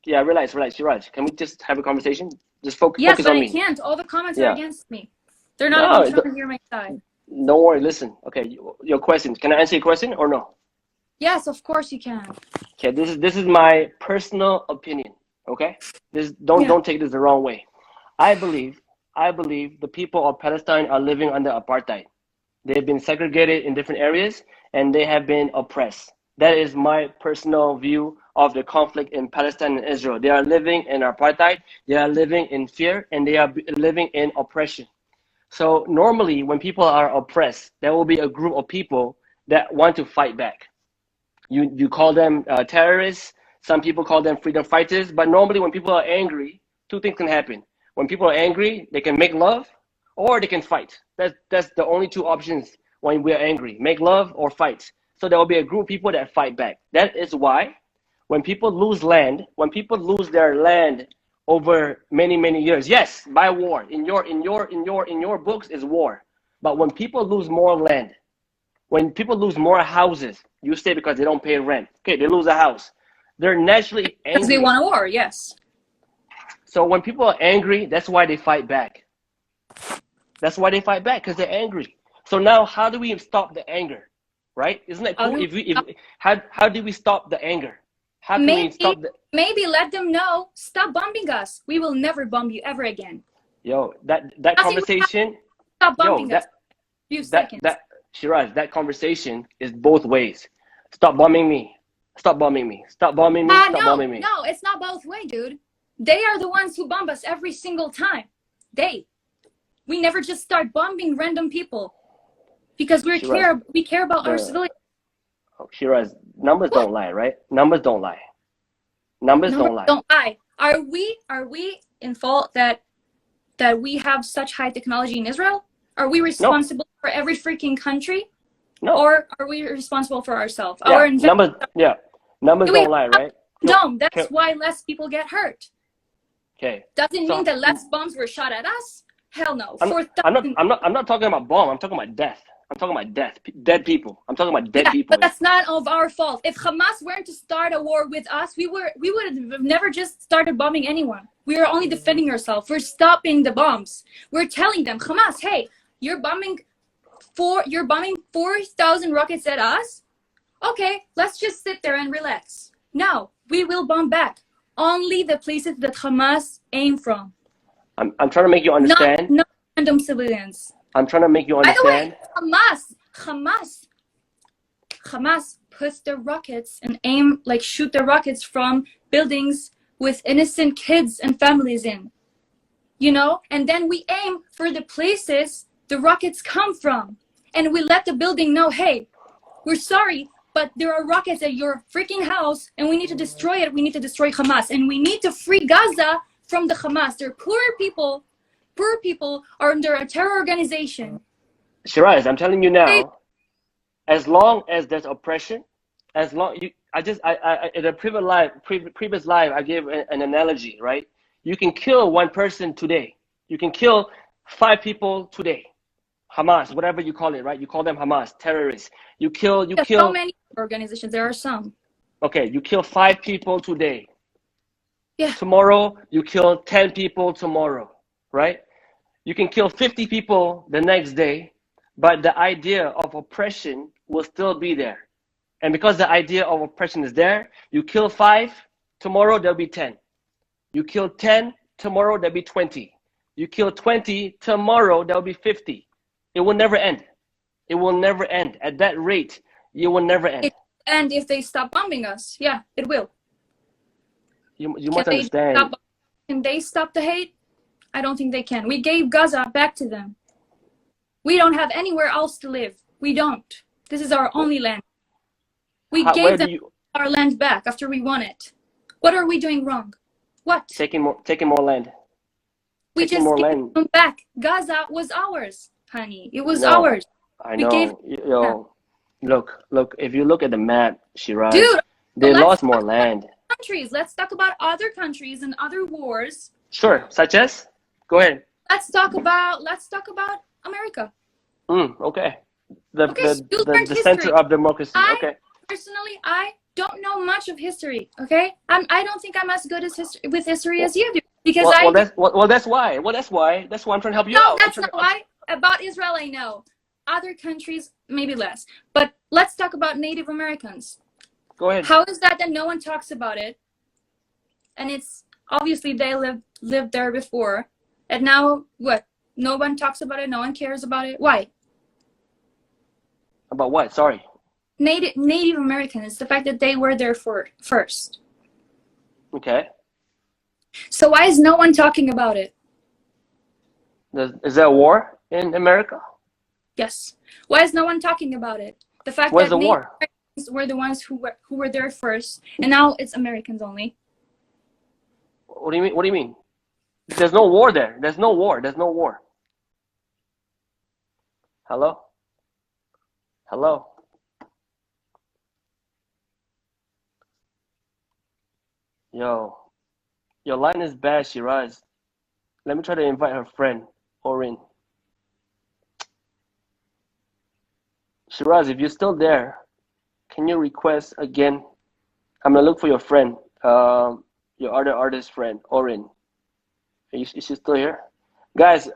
Yeah, relax, Shiraz. Can we just have a conversation? Just focus Yes, but on I me. can't. All the comments Yeah. are against me. They're not No, even trying to hear my side. don't worry. Listen. Okay, your question. Can I answer your question or no? Yes, of course you can. Okay, this is my personal opinion. Okay, don't take this the wrong way. I believe the people of Palestine are living under apartheid. They've been segregated in different areas and they have been oppressed. That is my personal view of the conflict in Palestine and Israel. They are living in apartheid. They are living in fear and they are living in oppression. So normally when people are oppressed, there will be a group of people that want to fight back. You call them terrorists. Some people call them freedom fighters. But normally when people are angry, two things can happen. When people are angry, they can make love or they can fight. That's the only two options when we're angry: make love or fight. So there will be a group of people that fight back. That is why when people lose land, when people lose their land over many years, yes, by war. In your books is war. But when people lose more land, when people lose more houses, you say because they don't pay rent. Okay, they lose a house. They're naturally angry. Because they want a war, yes. So when people are angry, that's why they fight back. That's why they fight back, because they're angry. So now how do we stop the anger? Right? Isn't that cool? How do we stop the anger? How can we stop the... Maybe let them know, stop bombing us. We will never bomb you ever again. Yo, that conversation... Stop bombing us. Few seconds. Shiraz, that conversation is both ways. Stop bombing me. Stop bombing me. Stop bombing me. Stop bombing me. No, it's not both ways, dude. They are the ones who bomb us every single time. We never just start bombing random people because we care about our civilians. Oh, Shiraz, numbers don't lie, right? Numbers don't lie. Numbers don't lie. Are we in fault that we have such high technology in Israel? Are we responsible for every freaking country? No. Or are we responsible for ourselves? Yeah, numbers don't lie, right? No, that's why less people get hurt. Okay. Doesn't mean that less bombs were shot at us. Hell no. I'm not talking about bomb. I'm talking about death. I'm talking about death. Dead people. I'm talking about dead people. But that's not of our fault. If Hamas weren't to start a war with us, we would have never just started bombing anyone. We are only defending ourselves. We're stopping the bombs. We're telling them, Hamas, hey, you're bombing 4,000 rockets at us. Okay, let's just sit there and relax. No, we will bomb back. Only the places that Hamas aim from. I'm trying to make you understand. Not random civilians. I'm trying to make you understand. By the way, Hamas puts the rockets and shoot the rockets from buildings with innocent kids and families in. You know? And then we aim for the places the rockets come from. And we let the building know, hey, we're sorry, but there are rockets at your freaking house and we need to destroy it. We need to destroy Hamas. And we need to free Gaza from the Hamas. They're poor people. Poor people are under a terror organization. Shiraz, I'm telling you now, as long as there's oppression, as long in a previous live, I gave an analogy, right? You can kill one person today. You can kill 5 people today. Hamas, whatever you call it, right? You call them Hamas, terrorists. You kill. So many organizations. There are some. Okay, you kill 5 people today. Yeah. Tomorrow, you kill 10 people tomorrow, right? You can kill 50 people the next day, but the idea of oppression will still be there. And because the idea of oppression is there, you kill 5, tomorrow there'll be 10. You kill 10, tomorrow there'll be 20. You kill 20, tomorrow there'll be 50. It will never end. It will never end. At that rate, it will never end. And if they stop bombing us, yeah, it will. You must understand. Can they stop the hate? I don't think they can. We gave Gaza back to them. We don't have anywhere else to live. We don't. This is our only land. We gave them our land back after we won it. What are we doing wrong? What? Taking more land. We just gave them back. Gaza was ours, honey. It was ours. I know. Look. If you look at the map, Shiraz, dude, they lost more land. Countries. Let's talk about other countries and other wars. Sure. Such as? Go ahead. Let's talk about America. Okay. The center of democracy. Okay. Personally, I don't know much of history. Okay, I don't think I'm as good with history as you do because that's why I'm trying to help you out. No, that's not why. About Israel, I know. Other countries, maybe less. But let's talk about Native Americans. Go ahead. How is that no one talks about it? And it's obviously they lived there before, and now what? No one talks about it. No one cares about it. Why? About what? Sorry. Native Americans, the fact that they were there first. Okay. So why is no one talking about it? Is there a war in America? Yes. Why is no one talking about it? The fact Where's that the Native war? Americans were the ones who were there first, and now it's Americans only. What do you mean? What do you mean? There's no war there. There's no war. There's no war. Hello? Hello? Yo. Your line is bad, Shiraz. Let me try to invite her friend, ORIN. Shiraz, if you're still there, can you request again? I'm gonna look for your friend, your other artist friend, ORIN. Is she still here? Guys,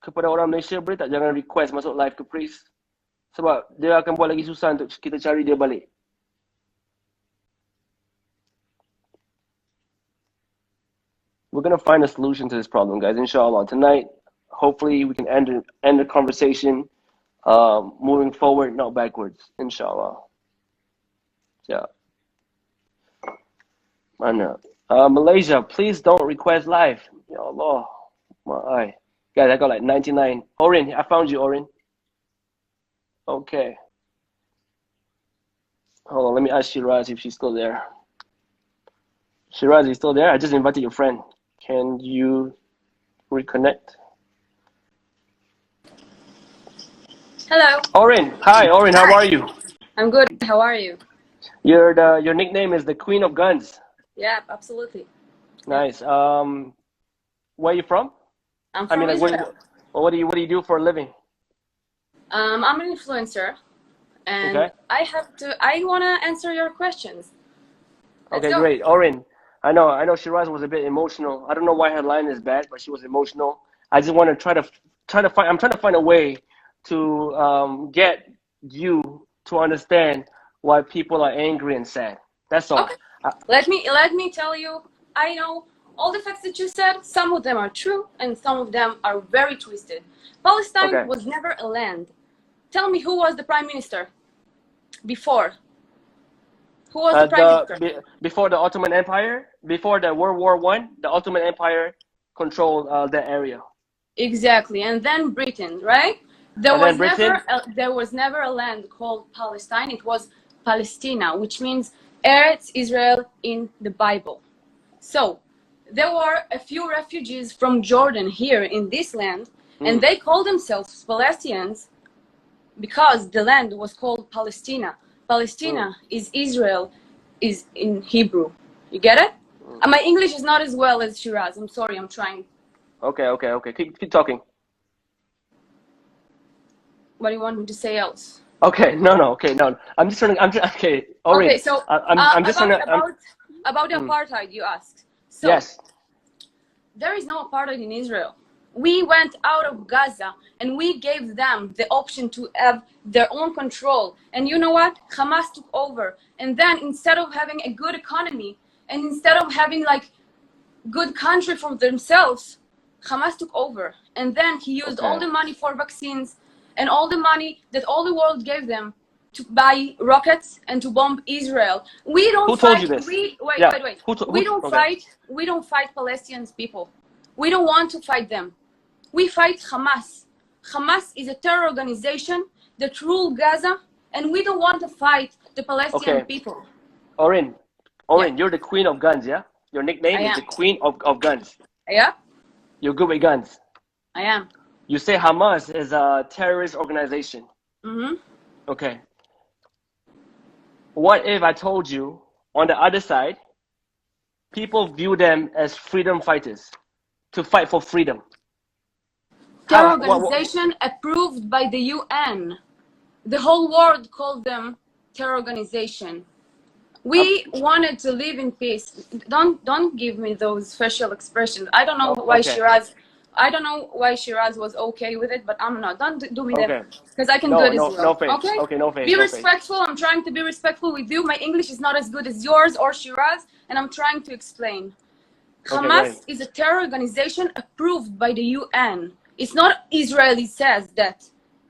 kepada orang Malaysia, boleh tak jangan request masuk live Caprice? Sebab dia akan buat lagi susah untuk kita cari dia balik. We're gonna find a solution to this problem, guys. Inshallah, tonight, hopefully, we can end the conversation, moving forward, not backwards. Inshallah. Yeah. Mana? Malaysia, please don't request live. Ya Allah, my eye. Guys, I got like 99. ORIN, I found you, ORIN. Okay. Hold on, let me ask Shiraz if she's still there. Shiraz, you still there? I just invited your friend. Can you reconnect? Hello. ORIN, hi, ORIN, how are you? I'm good. How are you? Your nickname is the Queen of Guns. Yeah, absolutely. Nice. Where are you from? I'm from Israel. What do you do for a living? I'm an influencer, and Okay. I wanna answer your questions. Let's Okay, go. great. ORIN, I know Shiraz was a bit emotional. I don't know why her line is bad, but she was emotional. I just want to try to find a way to get you to understand why people are angry and sad. That's all. Okay. Let me tell you. I know all the facts that you said. Some of them are true, and some of them are very twisted. Palestine Okay. was never a land. Tell me who was the prime minister before? Who was the prime minister? Before the Ottoman Empire, before the World War I, the Ottoman Empire controlled that area. Exactly, and then Britain, right? There And was then Britain? there was never a land called Palestine. It was Palestina, which means Eretz Israel in the Bible. So there were a few refugees from Jordan here in this land, and they called themselves Palestinians because the land was called Palestina. Palestina is Israel, is in Hebrew. You get it? My English is not as well as Shiraz. I'm sorry, I'm trying. Okay. Keep talking. What do you want me to say else? Okay, no. I'm just okay. ORIN, Okay, so I'm just about the apartheid you asked. So yes. there is no apartheid in Israel. We went out of Gaza and we gave them the option to have their own control. And you know what? Hamas took over. And then instead of having a good economy and instead of having like good country for themselves, Hamas took over. And then he used all the money for vaccines and all the money that all the world gave them to buy rockets and to bomb Israel. We don't Who fight. told you this? Wait. We don't fight Palestinians people. We don't want to fight them. We fight Hamas. Hamas is a terror organization that rule Gaza, and we don't want to fight the Palestinian people. ORIN, you're the Queen of Guns, yeah? Your nickname is the Queen of Guns. Yeah. You're good with guns. I am. You say Hamas is a terrorist organization. Mm-hmm. Okay. What if I told you on the other side, people view them as freedom fighters to fight for freedom? Terror organization approved by the UN. The whole world called them terror organization. We wanted to live in peace. Don't give me those special expressions. I don't know why Shiraz. I don't know why Shiraz was okay with it, but I'm not. Don't do me that because I can do it as well. No face. Okay. Okay, no face. Be respectful. I'm trying to be respectful with you. My English is not as good as yours or Shiraz, and I'm trying to explain. Hamas is a terror organization approved by the UN. It's not Israeli says that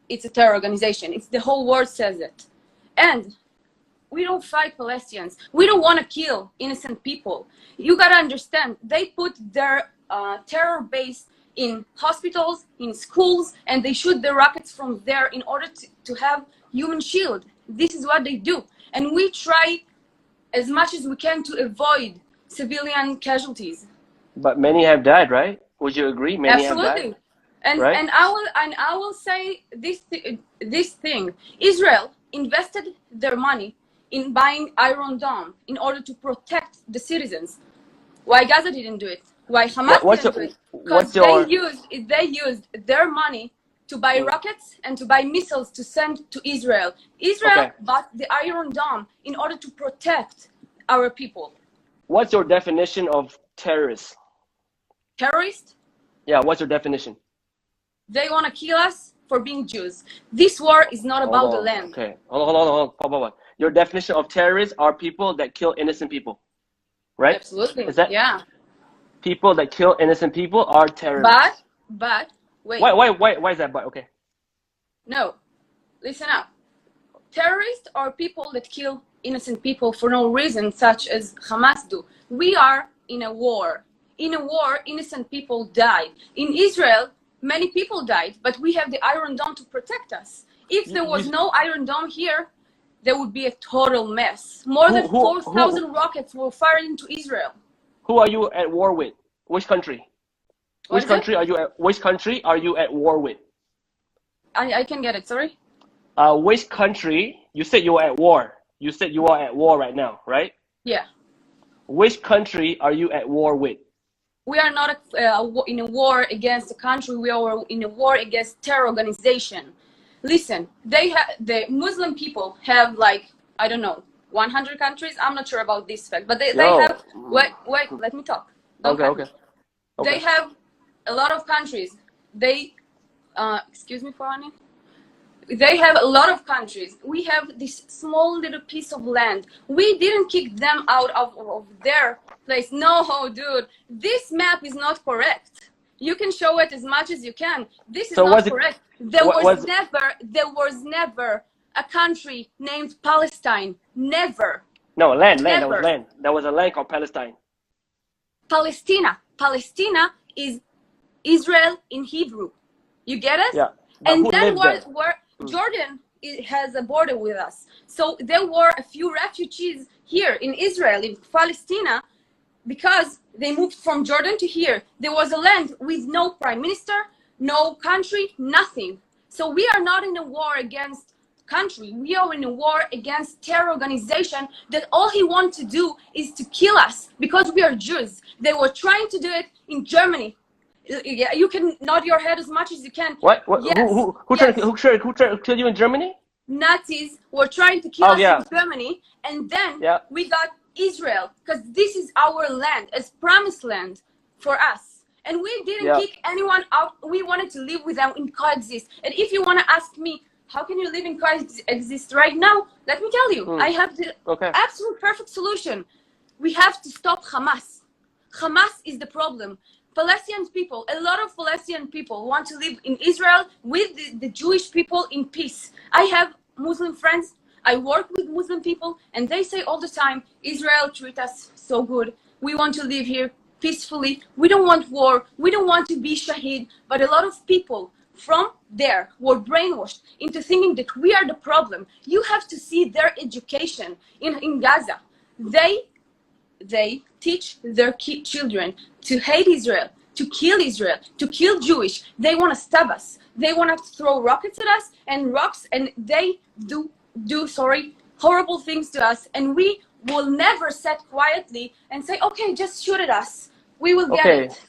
it's a terror organization. It's the whole world says it. And we don't fight Palestinians. We don't want to kill innocent people. You got to understand, they put their terror base in hospitals, in schools, and they shoot the rockets from there in order to have human shield. This is what they do. And we try as much as we can to avoid civilian casualties. But many have died, right? Would you agree? Many have Absolutely. died. And Right? and I will say this thing. Israel invested their money in buying Iron Dome in order to protect the citizens. Why Gaza didn't do it? Why Hamas didn't do it? Because they used their money to buy rockets and to buy missiles to send to Israel. Israel bought the Iron Dome in order to protect our people. What's your definition of terrorist? Terrorists? Yeah, what's your definition? They want to kill us for being Jews. This war is not about the land. Okay, hold on. Your definition of terrorists are people that kill innocent people, right? Absolutely. Is that yeah? People that kill innocent people are terrorists. But wait. Why is that? But okay. No, listen up. Terrorists are people that kill innocent people for no reason, such as Hamas do. We are in a war. In a war, innocent people died. In Israel, many people died, but we have the Iron Dome to protect us. If there was no Iron Dome here, there would be a total mess. More than 4,000 rockets were fired into Israel. Who are you at war with? Which country? Which country are you at war with? I can get it, sorry? Which country? You said you were at war. You said you are at war right now, right? Yeah. Which country are you at war with? We are not in a war against a country. We are in a war against terror organization. Listen, the Muslim people have like, I don't know, 100 countries. I'm not sure about this fact, but they have. Wait, let me talk. Okay. They have a lot of countries. Excuse me for a minute. They have a lot of countries. We have this small little piece of land. We didn't kick them out of their place. No, dude, this map is not correct. You can show it as much as you can. This is not correct. There was never a country named Palestine. Never. No, land. Never. That was land. There was a land called Palestine. Palestina is Israel in Hebrew. You get it? Yeah. And then where Jordan has a border with us. So there were a few refugees here in Israel, in Palestine, because they moved from Jordan to here. There was a land with no prime minister, no country, nothing. So we are not in a war against country. We are in a war against terror organization that all he wants to do is to kill us because we are Jews. They were trying to do it in Germany. Yeah, you can nod your head as much as you can. What? Yes. Who tried to kill you in Germany? Nazis were trying to kill us in Germany, and then we got Israel, because this is our land, as promised land for us. And we didn't kick anyone out. We wanted to live with them and coexist. And if you want to ask me, how can you live and coexist right now? Let me tell you, I have the absolute perfect solution. We have to stop Hamas. Hamas is the problem. Palestinian people, a lot of Palestinian people want to live in Israel with the Jewish people in peace. I have Muslim friends. I work with Muslim people, and they say all the time, Israel treats us so good. We want to live here peacefully. We don't want war. We don't want to be shaheed. But a lot of people from there were brainwashed into thinking that we are the problem. You have to see their education in Gaza. They teach their children to hate Israel, to kill Jewish. They want to stab us. They want to throw rockets at us and rocks, and they do horrible things to us. And we will never sit quietly and say, okay, just shoot at us. We will get it.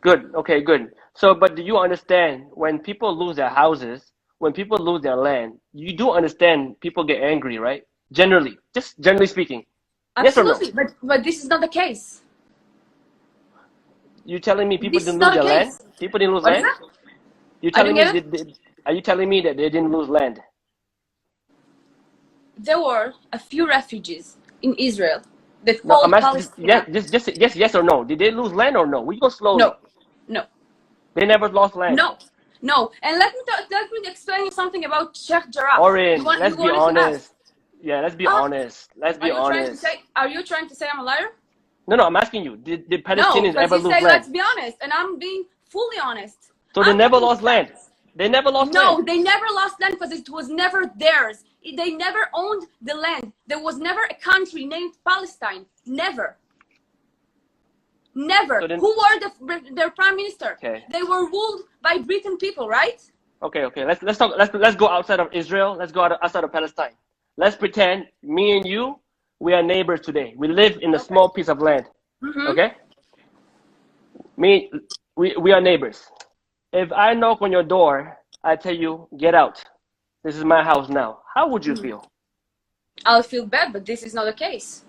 Good. Okay, good. So, but do you understand when people lose their houses, when people lose their land, you do understand people get angry, right? Generally, just generally speaking. Absolutely, yes or no? but this is not the case. You telling me people didn't lose their land? People didn't lose land? Are you telling me that they didn't lose land? There were a few refugees in Israel that called Palestine. Yes or no? Did they lose land or no? We go slowly. No. They never lost land. No. And let me explain you something about Sheikh Jarrah. Orin, let's be honest. Yeah, let's be honest. Let's be honest. Are you trying to say I'm a liar? No, I'm asking you. Did Palestinians ever lose land? Let's be honest. And I'm being fully honest. So they I'm never talking lost land. facts. They never lost No, land. they never lost land because it was never theirs. They never owned the land. There was never a country named Palestine. Never. Never. So then, Who were their prime minister? okay. They were ruled by Britain people, right? Okay. Let's talk. Let's go outside of Israel. Let's go outside of Palestine. Let's pretend me and you, we are neighbors today. We live in a small piece of land. Okay. We are neighbors. If I knock on your door, I tell you, get out. This is my house now. How would you feel? I'll feel bad, but this is not the case.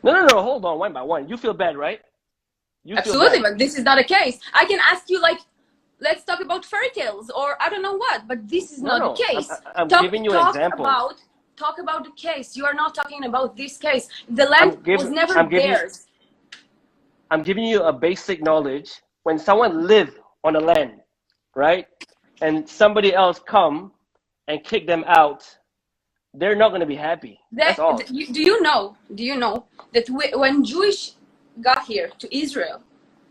No. Hold on, one by one. You feel bad, right? You Absolutely, feel bad. but this is not the case. I can ask you, like, let's talk about fairy tales or I don't know what, but this is not the case. I'm giving you an example. Talk about the case. You are not talking about this case. The land was never theirs. I'm giving you a basic knowledge. When someone live on a land, right, and somebody else come and kick them out, they're not going to be happy. That's all. Do you know that when Jewish got here to Israel,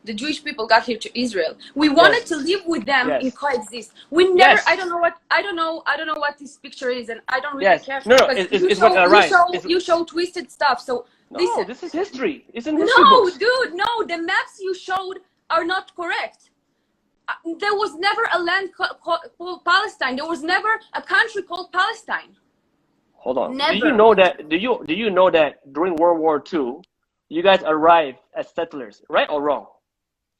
the Jewish people got here to Israel, we wanted to live with them and coexist. We never. I don't know what this picture is, and I don't really care. No, it's what arrived. You show twisted stuff. So listen. This is history. It's in history No, books. dude, no. The maps you showed are not correct. There was never a land called Palestine. There was never a country called Palestine. Hold on. Never. Do you know that? Do you know that during World War II, you guys arrived as settlers, right or wrong?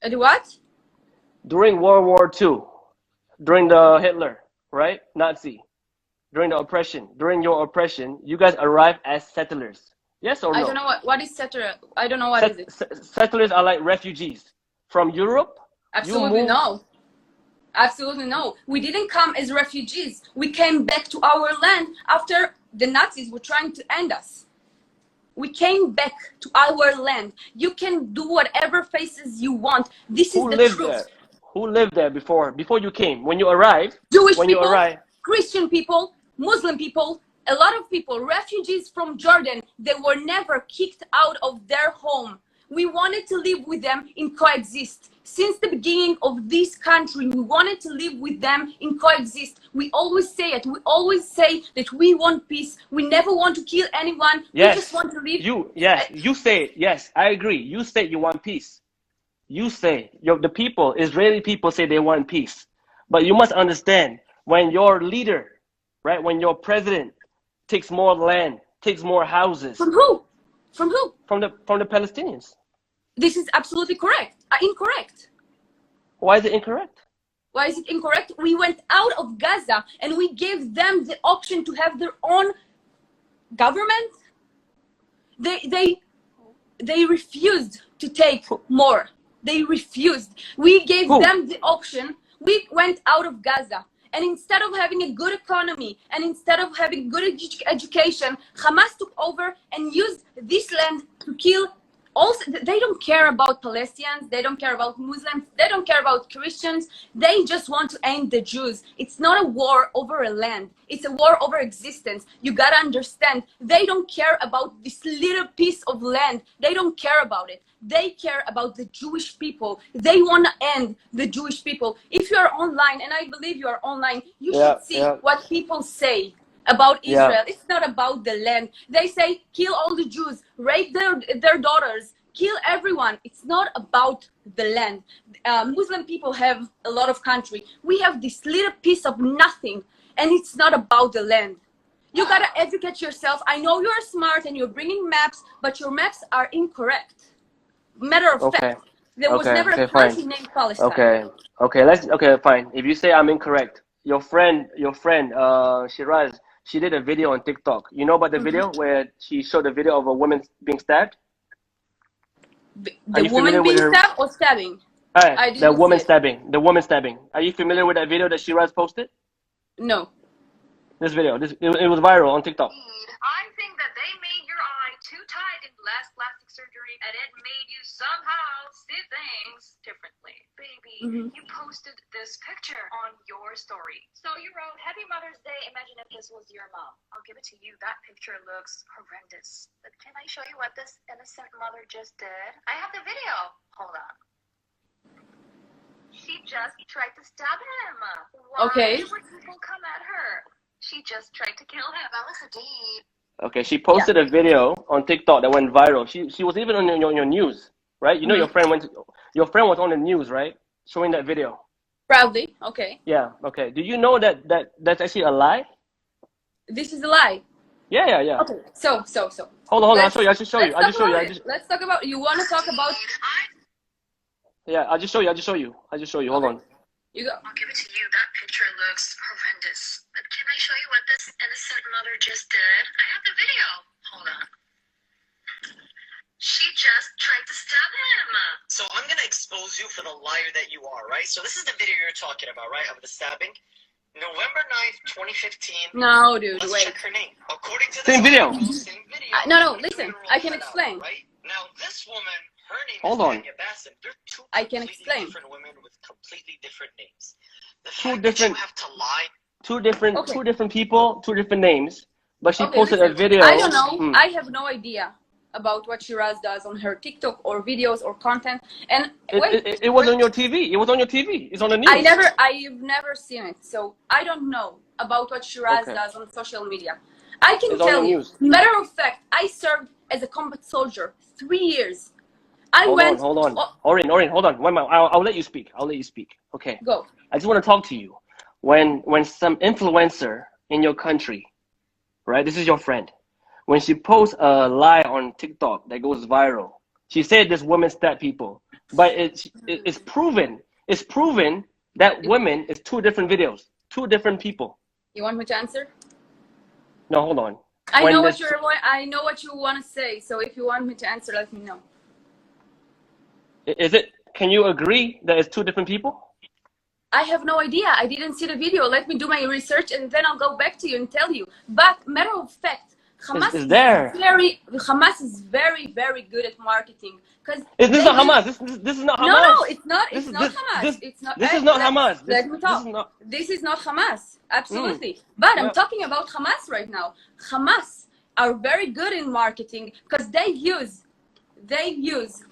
What? During World War II, during the Hitler, right? Nazi, during the oppression, during your oppression, you guys arrived as settlers. Yes or no? I don't know what is settler. I don't know what is it. Settlers are like refugees from Europe. Absolutely no. Absolutely no. We didn't come as refugees. We came back to our land after the Nazis were trying to end us. We came back to our land. You can do whatever faces you want. This is the truth. There? Who lived there before you came? When you arrived? Jewish people, Christian people, Muslim people, a lot of people, refugees from Jordan, they were never kicked out of their home. We wanted to live with them and coexist. Since the beginning of this country, we wanted to live with them and coexist. We always say it. We always say that we want peace. We never want to kill anyone. Yes. We just want to live. You say, yes, I agree. You say you want peace. You say, the people, Israeli people say they want peace. But you must understand, when your leader, right, when your president takes more land, takes more houses. From who? From who? From the Palestinians. This is absolutely correct. Incorrect. Why is it incorrect? Why is it incorrect? We went out of Gaza and we gave them the option to have their own government. They refused to take more. They refused. We gave them the option. We went out of Gaza. And instead of having a good economy and instead of having good education, Hamas took over and used this land to kill. Also, they don't care about Palestinians. They don't care about Muslims. They don't care about Christians. They just want to end the Jews. It's not a war over a land. It's a war over existence. You gotta understand. They don't care about this little piece of land. They don't care about it. They care about the Jewish people. They want to end the Jewish people. If you are online, and I believe you are online, you should see what people say about Israel. It's not about the land. They say kill all the Jews, rape their daughters, kill everyone. It's not about the land. Muslim people have a lot of country. We have this little piece of nothing, and it's not about the land. You gotta educate yourself. I know you're smart and you're bringing maps, but your maps are incorrect. Matter of fact, there was never a country named Palestine. Okay, fine. If you say I'm incorrect, your friend, SHIRAZ, she did a video on TikTok. You know about the video where she showed a video of a woman being stabbed? The woman being stabbed or stabbing? The woman stabbing. The woman stabbing. Are you familiar with that video that SHIRAZ posted? No. This video. It was viral on TikTok. I think that they made your eye too tight in last plastic surgery, and it made you somehow see things differently. Baby, you posted this picture on your story. So you wrote, "Happy Mother's Day. Imagine if this was your mom." I'll give it to you. That picture looks horrendous. But can I show you what this innocent mother just did? I have the video. Hold on. She just tried to stab him. Why Okay. would people come at her? She just tried to kill him. Okay, she posted a video on TikTok that went viral. She was even on your news, right? You know your friend was on the news, right? Showing that video. Proudly. Okay. Yeah. Okay. Do you know that's actually a lie? This is a lie. Yeah. Okay. So. Hold on. I'll Let's- show you. I'll just show you. Let's talk about it. Let's talk about. You want to talk about? Yeah. I'll just show you. Hold on. You go. I'll give it to you. That picture looks horrendous. But can I show you what this innocent mother just did? I have the video. Hold on. She just tried to stab him. So I'm going to expose you for the liar that you are, right? So this is the video you're talking about, right? Of the stabbing. November 9th, 2015. No, dude. Let's Wait. check her name. According to Same video. Same video. No. Listen. I can explain. Right? Now, this woman, her name Hold is on. Tanya Bassett. They're two I can completely explain. different women with completely different names. The Two fact that different- you have to lie. Two different people, two different names. But she Okay, posted a listen, video. I don't know. I have no idea about what SHIRAZ does on her TikTok or videos or content. And wait, It was on your TV. It was on your TV. It's on the news. I've never seen it, so I don't know about what SHIRAZ Okay. does on social media. I can It's on tell the you, news. matter of fact, I served as a combat soldier 3 years. Hold on. Oh, Orin, hold on. 1 minute. I'll let you speak. Okay. go. I just want to talk to you. When some influencer in your country, right? This is your friend. When she posts a lie on TikTok that goes viral, she said this woman stabbed people, but it's proven. It's proven that women is two different videos, two different people. You want me to answer? No, hold on. I When know this- I know what you want to say. So if you want me to answer, let me know. Is it? Can you agree that it's two different people? I have no idea. I didn't see the video. Let me do my research and then I'll go back to you and tell you. But matter of fact, Hamas It's there. Hamas is very, very good at marketing. Because This is not Hamas. This is not Hamas. No, it's not. It's not Hamas. It's not. This is not Hamas. Let me talk. This is not Hamas. Absolutely. But I'm talking about Hamas right now. Hamas are very good in marketing because they use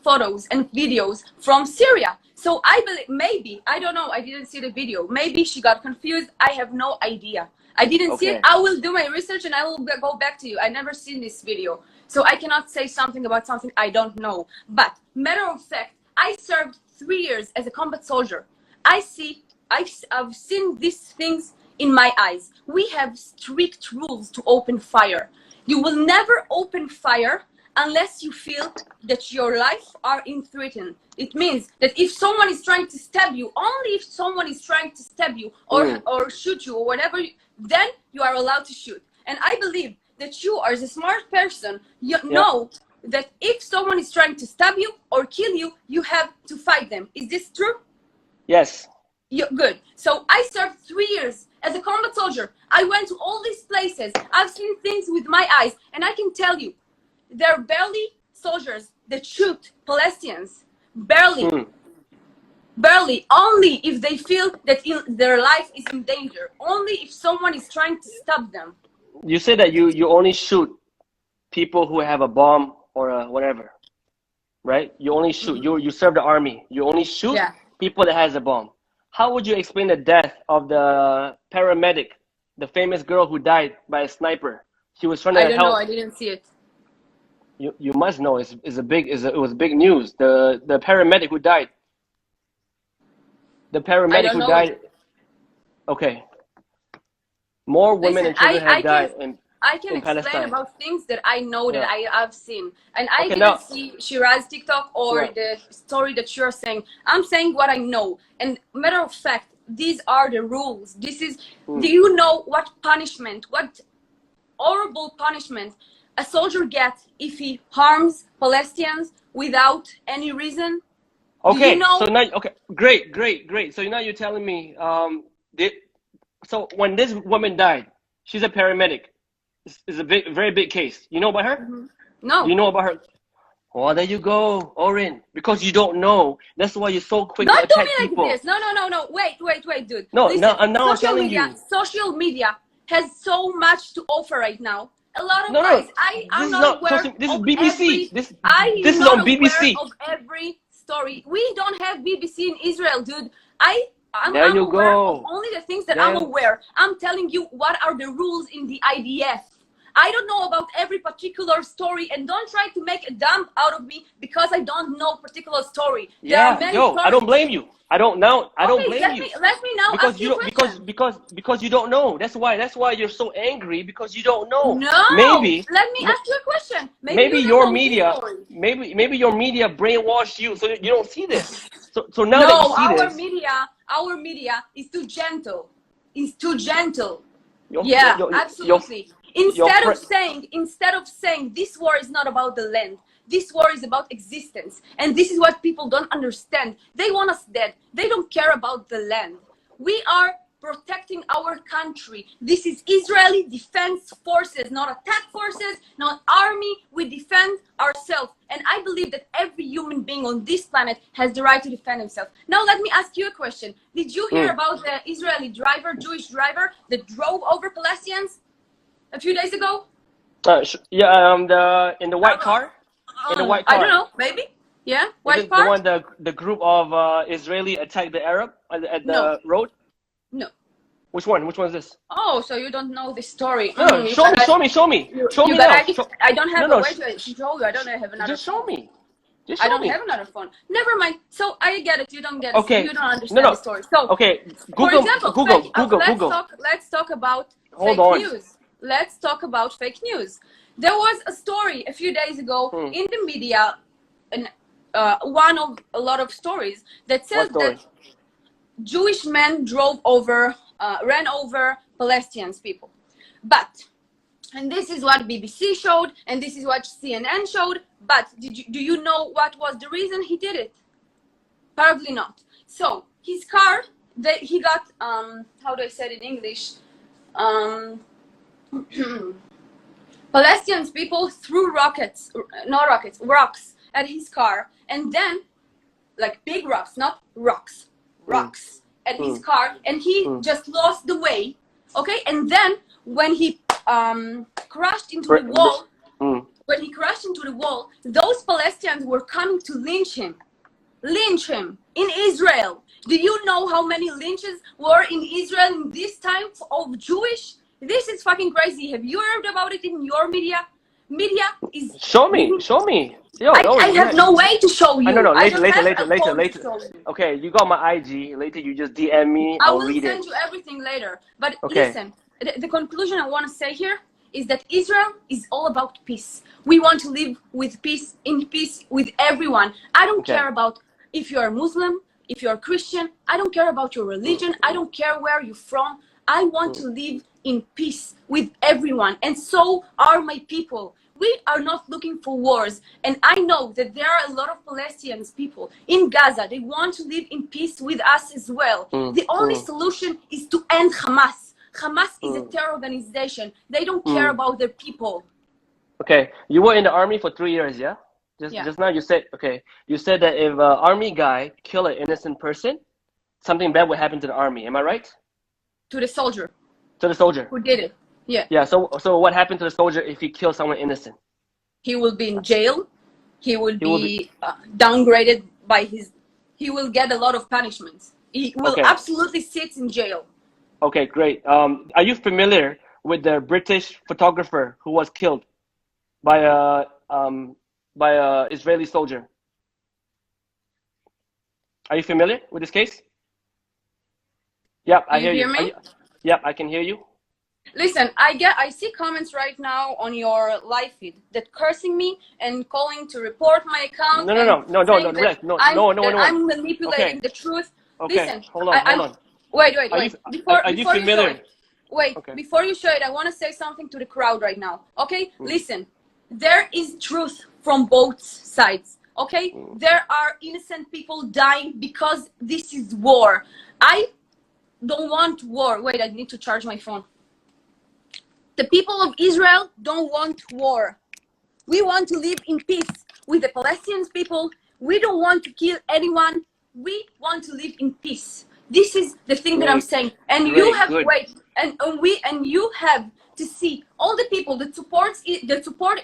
photos and videos from Syria. So I believe, maybe, I don't know, I didn't see the video. Maybe she got confused. I have no idea. I didn't see it. I will do my research and I will go back to you. I never seen this video. So I cannot say something about something I don't know. But matter of fact, I served 3 years as a combat soldier. I've seen these things in my eyes. We have strict rules to open fire. You will never open fire unless you feel that your life are in threaten. It means that if someone is trying to stab you, only if someone is trying to stab you or shoot you or whatever, then you are allowed to shoot. And I believe that you, as a smart person, you know that if someone is trying to stab you or kill you, you have to fight them. Is this true? Yes. Good. So I served 3 years as a combat soldier. I went to all these places. I've seen things with my eyes. And I can tell you, there are barely soldiers that shoot Palestinians. Barely. Barely. Only if they feel that their life is in danger. Only if someone is trying to stop them. You say that you only shoot people who have a bomb or a whatever, right? You only shoot. You serve the army. You only shoot people that has a bomb. How would you explain the death of the paramedic, the famous girl who died by a sniper? She was trying to help. I don't know. I didn't see it. You must know. It was big news. The paramedic who died. The paramedic who died. Okay. More women and children have died in I can explain Palestine. about things that I know that I've seen. And I didn't see SHIRAZ TikTok or the story that you're saying. I'm saying what I know. And matter of fact, these are the rules. This is, do you know what punishment, what horrible punishment a soldier gets if he harms Palestinians without any reason? Okay, you know? so now, great. So now you're telling me, so when this woman died, she's a paramedic. It's a very big case. You know about her? No. You know about her? Oh, there you go, Orin. Because you don't know. That's why you're so quick to Don't do attack me like people. this. No. Wait, dude. No, listen, now I'm telling you. Social media has so much to offer right now. A lot of guys. I'm not aware. This is BBC. I'm this is not on BBC. aware of every story. We don't have BBC in Israel, dude. I'm There you aware go. of only the things that Yeah. I'm aware. I'm telling you what are the rules in the IDF. I don't know about every particular story, and don't try to make a dump out of me because I don't know particular story. There are Yeah, many yo, I stories. don't blame you. I don't know. I don't Okay, blame you. let me now Because ask you you a don't question. because you don't know. That's why you're so angry, because you don't know. No, Maybe let me ask you a question. maybe you don't your know this media story. maybe your media brainwashed you so you don't see this. So now that you No, see this, our media is too gentle. It's too gentle. your Yeah, your absolutely. your Instead of saying this war is not about the land, this war is about existence, and this is what people don't understand. They want us dead. They don't care about the land. We are protecting our country. This is Israeli Defense Forces, not attack forces, not army. We defend ourselves. And I believe that every human being on this planet has the right to defend himself. Now, let me ask you a question. Did you hear about the Israeli driver, Jewish driver, that drove over Palestinians a few days ago? in the white car, in the white car. I don't know, maybe. Yeah, Is white it the car? one the group of Israeli attacked the Arab at the No. road? No. Which one? Which one is this? Oh, so you don't know the story. No, show me now. Show me I don't have No, a way to show you. I don't have another just show phone. me. Just I show don't me. have another phone. Never mind. So I get it. You don't get it. Okay. You don't understand No. the story. So Okay. for example, Google. let's talk about Hold fake on. news. Let's talk about fake news. There was a story a few days ago in the media, and one of a lot of stories that says that Jewish men ran over Palestinian people. But, and this is what BBC showed, and this is what CNN showed, but do you know what was the reason he did it? Probably not. So, his car, he got, how do I say it in English? Palestinian people threw rocks at his car, and then, like big rocks, not rocks at his car, and he just lost the way, okay? And then when he crashed into the wall, those Palestinians were coming to lynch him in Israel. Do you know how many lynches were in Israel in this time of Jewish? This is fucking crazy. Have you heard about it in your media? Media is... Show me. Yo, I have no way to show you. No. I don't have Later. a phone to show you. Okay, you got my IG. Later, you just DM me. I I'll will read send it. you everything later. But listen, the conclusion I want to say here is that Israel is all about peace. We want to live with peace, in peace with everyone. I don't care about if you're a Muslim, if you're a Christian. I don't care about your religion. I don't care where you're from. I want to live in peace with everyone. And so are my people. We are not looking for wars. And I know that there are a lot of Palestinian people in Gaza. They want to live in peace with us as well. The only solution is to end Hamas. Hamas is a terror organization. They don't care about their people. Okay, you were in the army for 3 years, yeah? Just now you said, you said that if an army guy kill an innocent person, something bad would happen to the army. Am I right? To the soldier. To the soldier. Who did it. Yeah. Yeah, so what happened to the soldier if he kills someone innocent? He will be in jail. He will be downgraded by he will get a lot of punishments. He will absolutely sit in jail. Okay, great. Are you familiar with the British photographer who was killed by a Israeli soldier? Are you familiar with this case? Yep, I hear you. Me? Yep, I can hear you. Listen, I see comments right now on your live feed that cursing me and calling to report my account. No. I'm manipulating the truth. Okay, listen, hold on. Wait. Are you familiar? Before you show it, I want to say something to the crowd right now. Okay, listen. There is truth from both sides. Okay, there are innocent people dying because this is war. I don't want war. Wait, I need to charge my phone. The people of Israel don't want war. We want to live in peace with the Palestinian people. We don't want to kill anyone. We want to live in peace. This is the thing that I'm saying. And you have you have to see all the people that support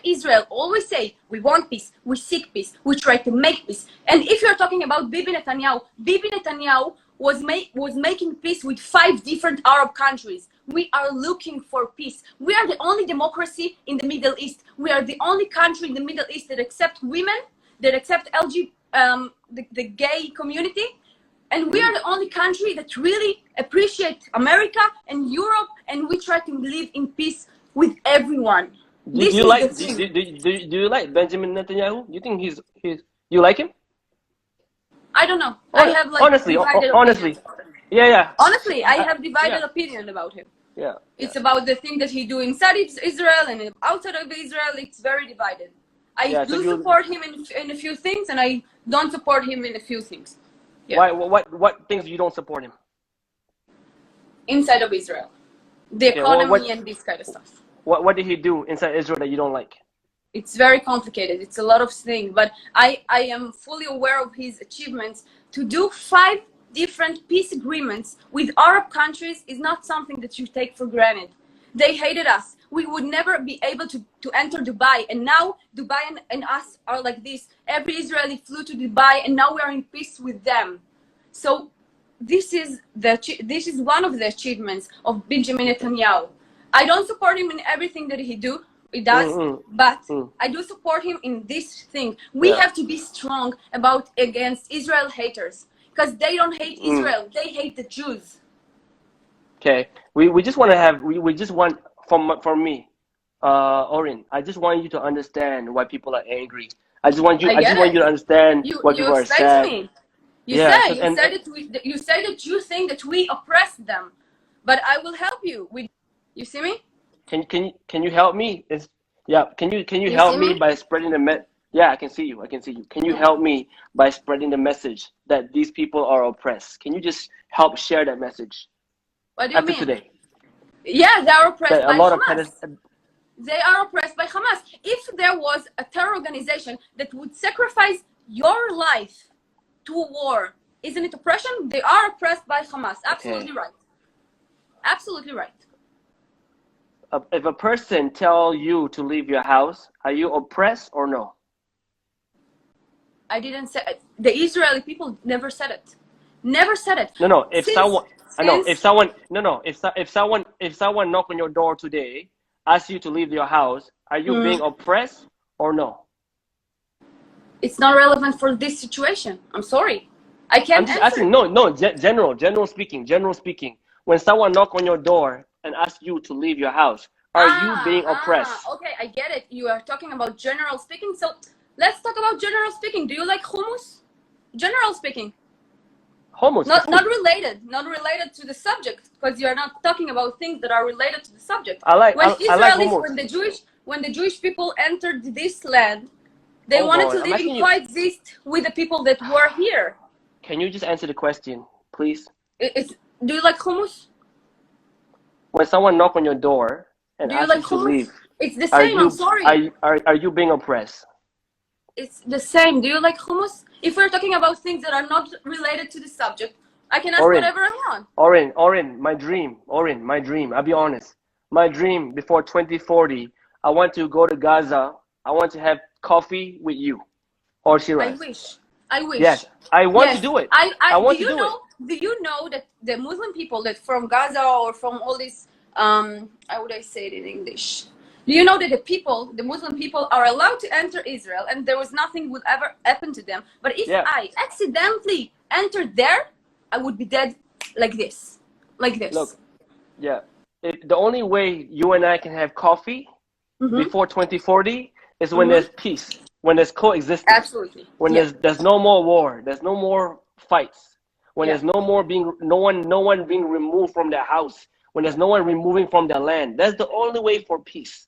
Israel always say we want peace, we seek peace, we try to make peace. And if you're talking about Bibi Netanyahu was making peace with 5 different Arab countries. We are looking for peace. We are the only democracy in the Middle East. We are the only country in the Middle East that accept women, that accept the gay community. And we are the only country that really appreciate America and Europe, and we try to live in peace with everyone. Do you like Benjamin Netanyahu? You think you like him? I don't know. I have like honestly. Yeah. Honestly, I have divided opinion about him. Yeah. It's about the thing that he do inside Israel and outside of Israel. It's very divided. I do support him in a few things, and I don't support him in a few things. Yeah. Why? What things you don't support him? Inside of Israel, the economy and this kind of stuff. What did he do inside Israel that you don't like? It's very complicated. It's a lot of things, but I am fully aware of his achievements. To do 5 different peace agreements with Arab countries is not something that you take for granted. They hated us. We would never be able to enter Dubai, and now Dubai and us are like this. Every Israeli flew to Dubai, and now we are in peace with them. So this is one of the achievements of Benjamin Netanyahu. I don't support him in everything that he does, but I do support him in this thing. We have to be strong against Israel haters, because they don't hate Israel, they hate the Jews. Okay, we just want to have we just want from me, Orin. I just want you to understand why people are angry. I just want you to understand why people are sad. Me. You say that you think that we oppress them, but I will help you. You see me? Can you help me? Can you help me by spreading the message? Yeah, I can see you. Can you help me by spreading the message that these people are oppressed? Can you just help share that message? What do you after mean? Today? Yeah, they are oppressed by Hamas. They are oppressed by Hamas. If there was a terror organization that would sacrifice your life to a war, isn't it oppression? They are oppressed by Hamas. Absolutely right. Absolutely right. If a person tell you to leave your house, are you oppressed or no? I didn't say it. The Israeli people never said it. Never said it. No. If someone knock on your door today, ask you to leave your house, are you being oppressed or no? It's not relevant for this situation. I'm sorry. I can't. I'm just asking. No. General speaking. When someone knock on your door and ask you to leave your house, are you being oppressed? Okay, I get it. You are talking about general speaking. So let's talk about general speaking. Do you like hummus? General speaking. Hummus. Not related to the subject, because you are not talking about things that are related to the subject. I like hummus. When the Jewish people entered this land, they wanted to live and coexist with the people that were here. Can you just answer the question, please? Do you like hummus? When someone knock on your door and ask you to leave, it's the same. I'm sorry. Are you being oppressed? It's the same. Do you like hummus? If we're talking about things that are not related to the subject, I can ask whatever I want. Orin, my dream. I'll be honest. My dream before 2040, I want to go to Gaza. I want to have coffee with you or SHIRAZ. I wish. Yes, I want to do it. I want to do it. Do you know that the Muslim people that from Gaza or from all this, how would I say it in English? Do you know that the Muslim people are allowed to enter Israel and there was nothing would ever happen to them? But if I accidentally entered there, I would be dead like this. Look, the only way you and I can have coffee before 2040 is when there's peace, when there's coexistence. Absolutely. When there's no more war, there's no more fights. When there's no one being removed from their house, when there's no one removing from their land. That's the only way for peace.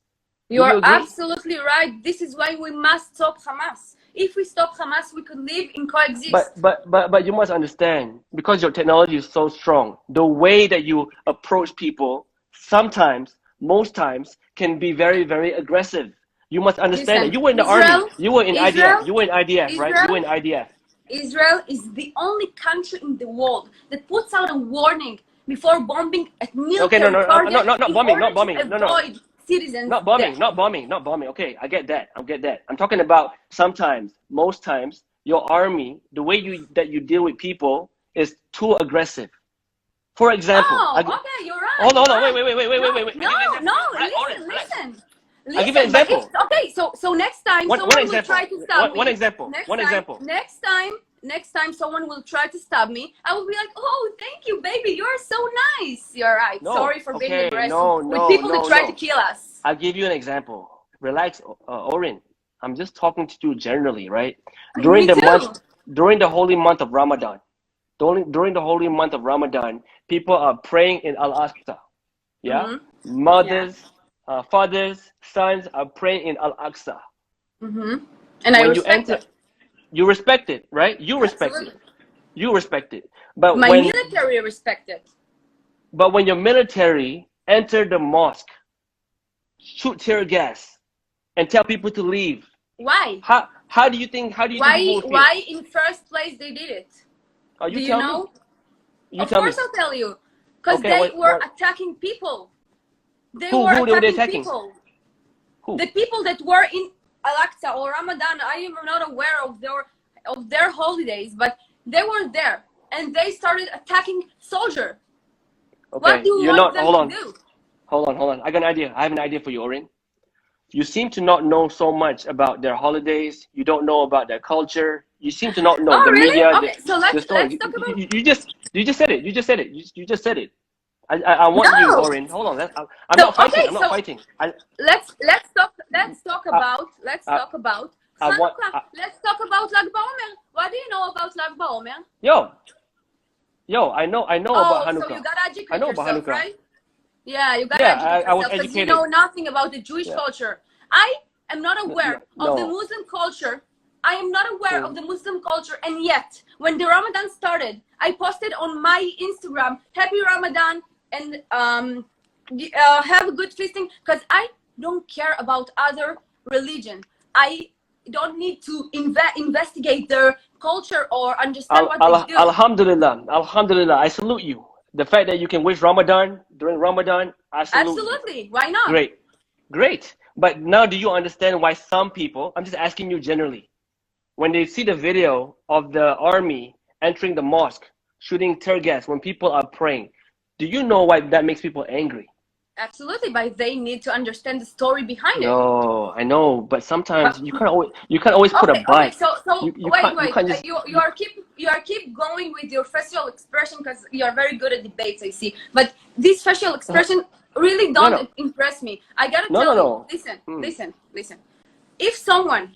You are absolutely right. This is why we must stop Hamas. If we stop Hamas, we could live in coexist. But you must understand, because your technology is so strong, the way that you approach people sometimes, most times, can be very, very aggressive. You must understand that. You were in the army. You were in IDF. You were in IDF, right? You were in IDF. Israel is the only country in the world that puts out a warning before bombing at military targets. Not bombing. Citizens. Not bombing. Okay, I get that. I'm talking about sometimes, most times, your army, the way that you deal with people is too aggressive. For example, Oh, okay, you're right. hold on, Right. wait. No, Orange, listen. I'll give you an example. Okay, so next time One someone will example. try to stab me. One example. Next time someone will try to stab me, I will be like, oh, thank you, baby, you're so nice. You're right. No, Sorry for being okay, aggressive no, with people that try to kill us. I'll give you an example. Relax, Orin. I'm just talking to you generally, right? Me During the too. holy month of Ramadan, during the holy month of Ramadan, people are praying in Al-Aqsa. Yeah? Mm-hmm. Mothers, fathers, sons are praying in Al-Aqsa. Mm-hmm. And I respect it. You respect it, right? You respect Absolutely. it. You respect it. But my military respect it. But when your military enter the mosque, shoot tear gas, and tell people to leave, why? How do you think? How do you think people will feel? Why in first place they did it? Oh, do you know? You of tell course me. I'll tell you. Because Okay, they were what? attacking people. Who were they attacking? People. Who? The people that were in Al-Aqsa or Ramadan. I am not aware of their holidays, but they were there and they started attacking soldiers. Okay, what do you want them to do? Hold on. I got an idea. I have an idea for you, Orin. You seem to not know so much about their holidays. You don't know about their culture. You seem to not know Oh, the really? media. Okay, so let's story. talk about. You just said it. You just said it. I want you, Orin. Hold on. I'm not fighting. I'm not fighting. Let's talk about Hanukkah. Let's talk about Lag BaOmer. What do you know about Lag BaOmer? Yo, I know about Hanukkah. So you gotta educate I know yourself, about Hanukkah. right? Yeah, you gotta educate yourself. I was because educated. you know nothing about the Jewish culture. I am not aware of the Muslim culture. I am not aware of the Muslim culture, and yet, when the Ramadan started, I posted on my Instagram, Happy Ramadan, and have a good feasting, because I don't care about other religion. I don't need to investigate their culture or understand what they do. Alhamdulillah, I salute you. The fact that you can wish Ramadan during Ramadan, I salute you. Absolutely, why not? Great. But now do you understand why some people, I'm just asking you generally, when they see the video of the army entering the mosque, shooting tear gas when people are praying, do you know why that makes people angry? Absolutely, but they need to understand the story behind it. No, I know, but sometimes you can't always put a but. Okay, so wait. You are keep going with your facial expression because you are very good at debates, I see. But this facial expression really don't impress me. I gotta tell you. Listen. If someone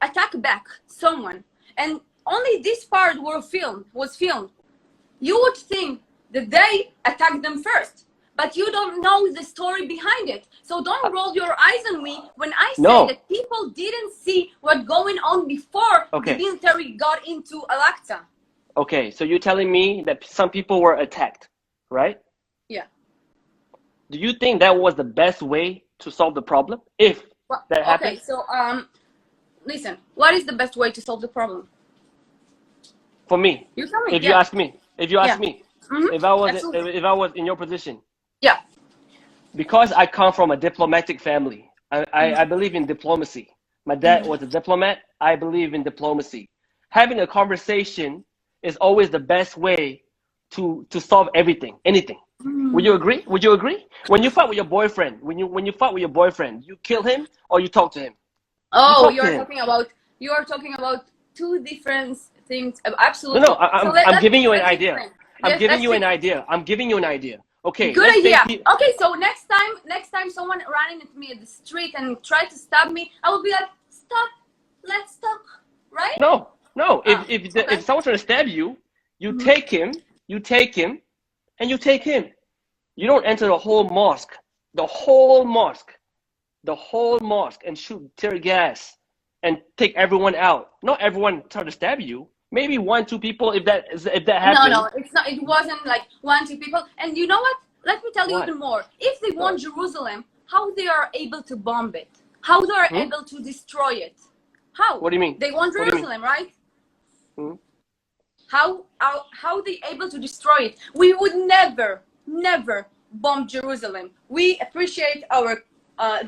attack back someone and only this part was filmed, you would think that they attacked them first, but you don't know the story behind it. So don't roll your eyes on me when I say that people didn't see what's going on before the military got into Al-Aqsa. Okay, so you're telling me that some people were attacked, right? Yeah. Do you think that was the best way to solve the problem? If that happened? Okay, so listen, what is the best way to solve the problem? For me, you tell me. If you ask me, Mm-hmm. if I was in your position, because I come from a diplomatic family, I believe in diplomacy. My dad was a diplomat. I believe in diplomacy. Having a conversation is always the best way to solve anything. Would you agree? When you fight with your boyfriend, when you fight with your boyfriend, you kill him or you talk to him? Oh, you are talking about two different things. Absolutely. No, I'm giving you an idea. I'm giving you an idea. Okay. Good idea. Okay, so next time someone running at me at the street and try to stab me, I will be like, stop. Let's talk. Right? No. If someone's trying to stab you, you take him, and you take him. You don't enter the whole mosque, and shoot tear gas and take everyone out. Not everyone try to stab you. Maybe 1-2 people, if that happened. No, it's not. It wasn't like 1-2 people. And you know what? Let me tell you even more. If they want Jerusalem, how they are able to bomb it? How they are able to destroy it? How? What do you mean? They want Jerusalem, right? How they able to destroy it? We would never bomb Jerusalem. We appreciate our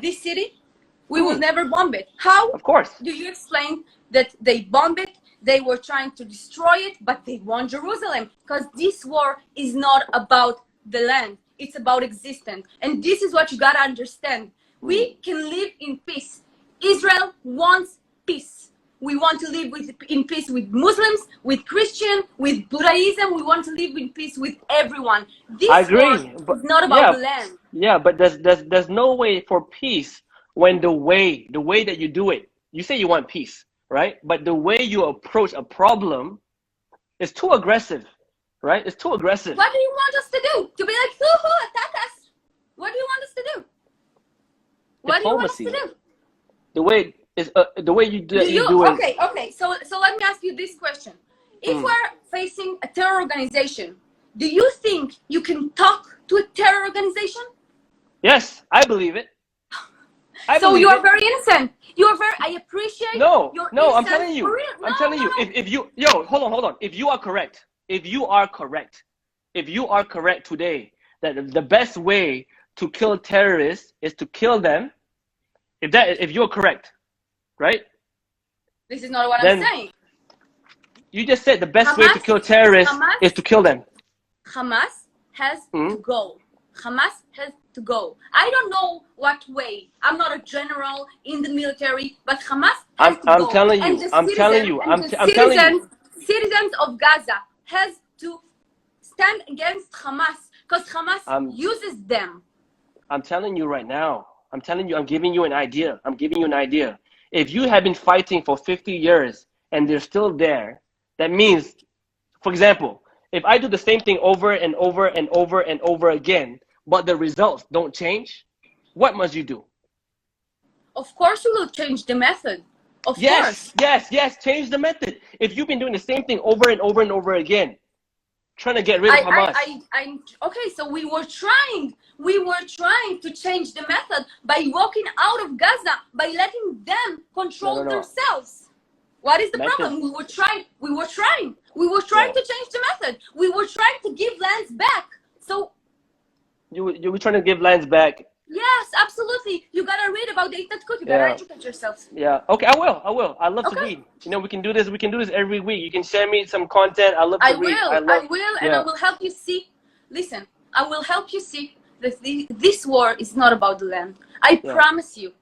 this city. We will never bomb it. How? Of course. Do you explain that they bomb it? They were trying to destroy it, but they won Jerusalem, because this war is not about the land. It's about existence. And this is what you gotta understand. We can live in peace. Israel wants peace. We want to live in peace with Muslims, with Christians, with Judaism. We want to live in peace with everyone. This I agree, war but is not about the land. yeah, but there's no way for peace when the way that you do it. You say you want peace, right? But the way you approach a problem is too aggressive, right? It's too aggressive. What do you want us to do? To be like, hoo-hoo, attack us? What do you want us to do? What do you want us to do? The way is the way you do it. Okay. So let me ask you this question: if we're facing a terror organization, do you think you can talk to a terror organization? Yes, I believe it. So you are very innocent. You are very. I appreciate. No, your no, I'm innocence. telling you. For real. I'm No, telling no, you. no. If you hold on. If you are correct today that the best way to kill terrorists is to kill them, if you're correct, right? This is not what Then I'm saying. You just said the best way to kill terrorists is to kill them. Hamas has to go. Hamas has to go. I don't know what way. I'm not a general in the military, but Hamas has to go. I'm telling you. Citizens of Gaza has to stand against Hamas, because Hamas uses them. I'm telling you right now. I'm giving you an idea. If you have been fighting for 50 years and they're still there, that means, for example, if I do the same thing over and over and over and over again, but the results don't change, what must you do? Of course you will change the method. Of course. Yes, change the method. If you've been doing the same thing over and over and over again, trying to get rid of Hamas. Okay, so we were trying to change the method by walking out of Gaza, by letting them control themselves. What is the problem? We were trying to change the method. We were trying to give lands back. So you were trying to give lands back. Yes, absolutely. You gotta read about the Eitat. You gotta educate yourself. Yeah. Okay, I will. I love to read. You know, we can do this every week. You can share me some content. I love to read. I will, and I will help you see. Listen, I will help you see that this war is not about the land. I promise you.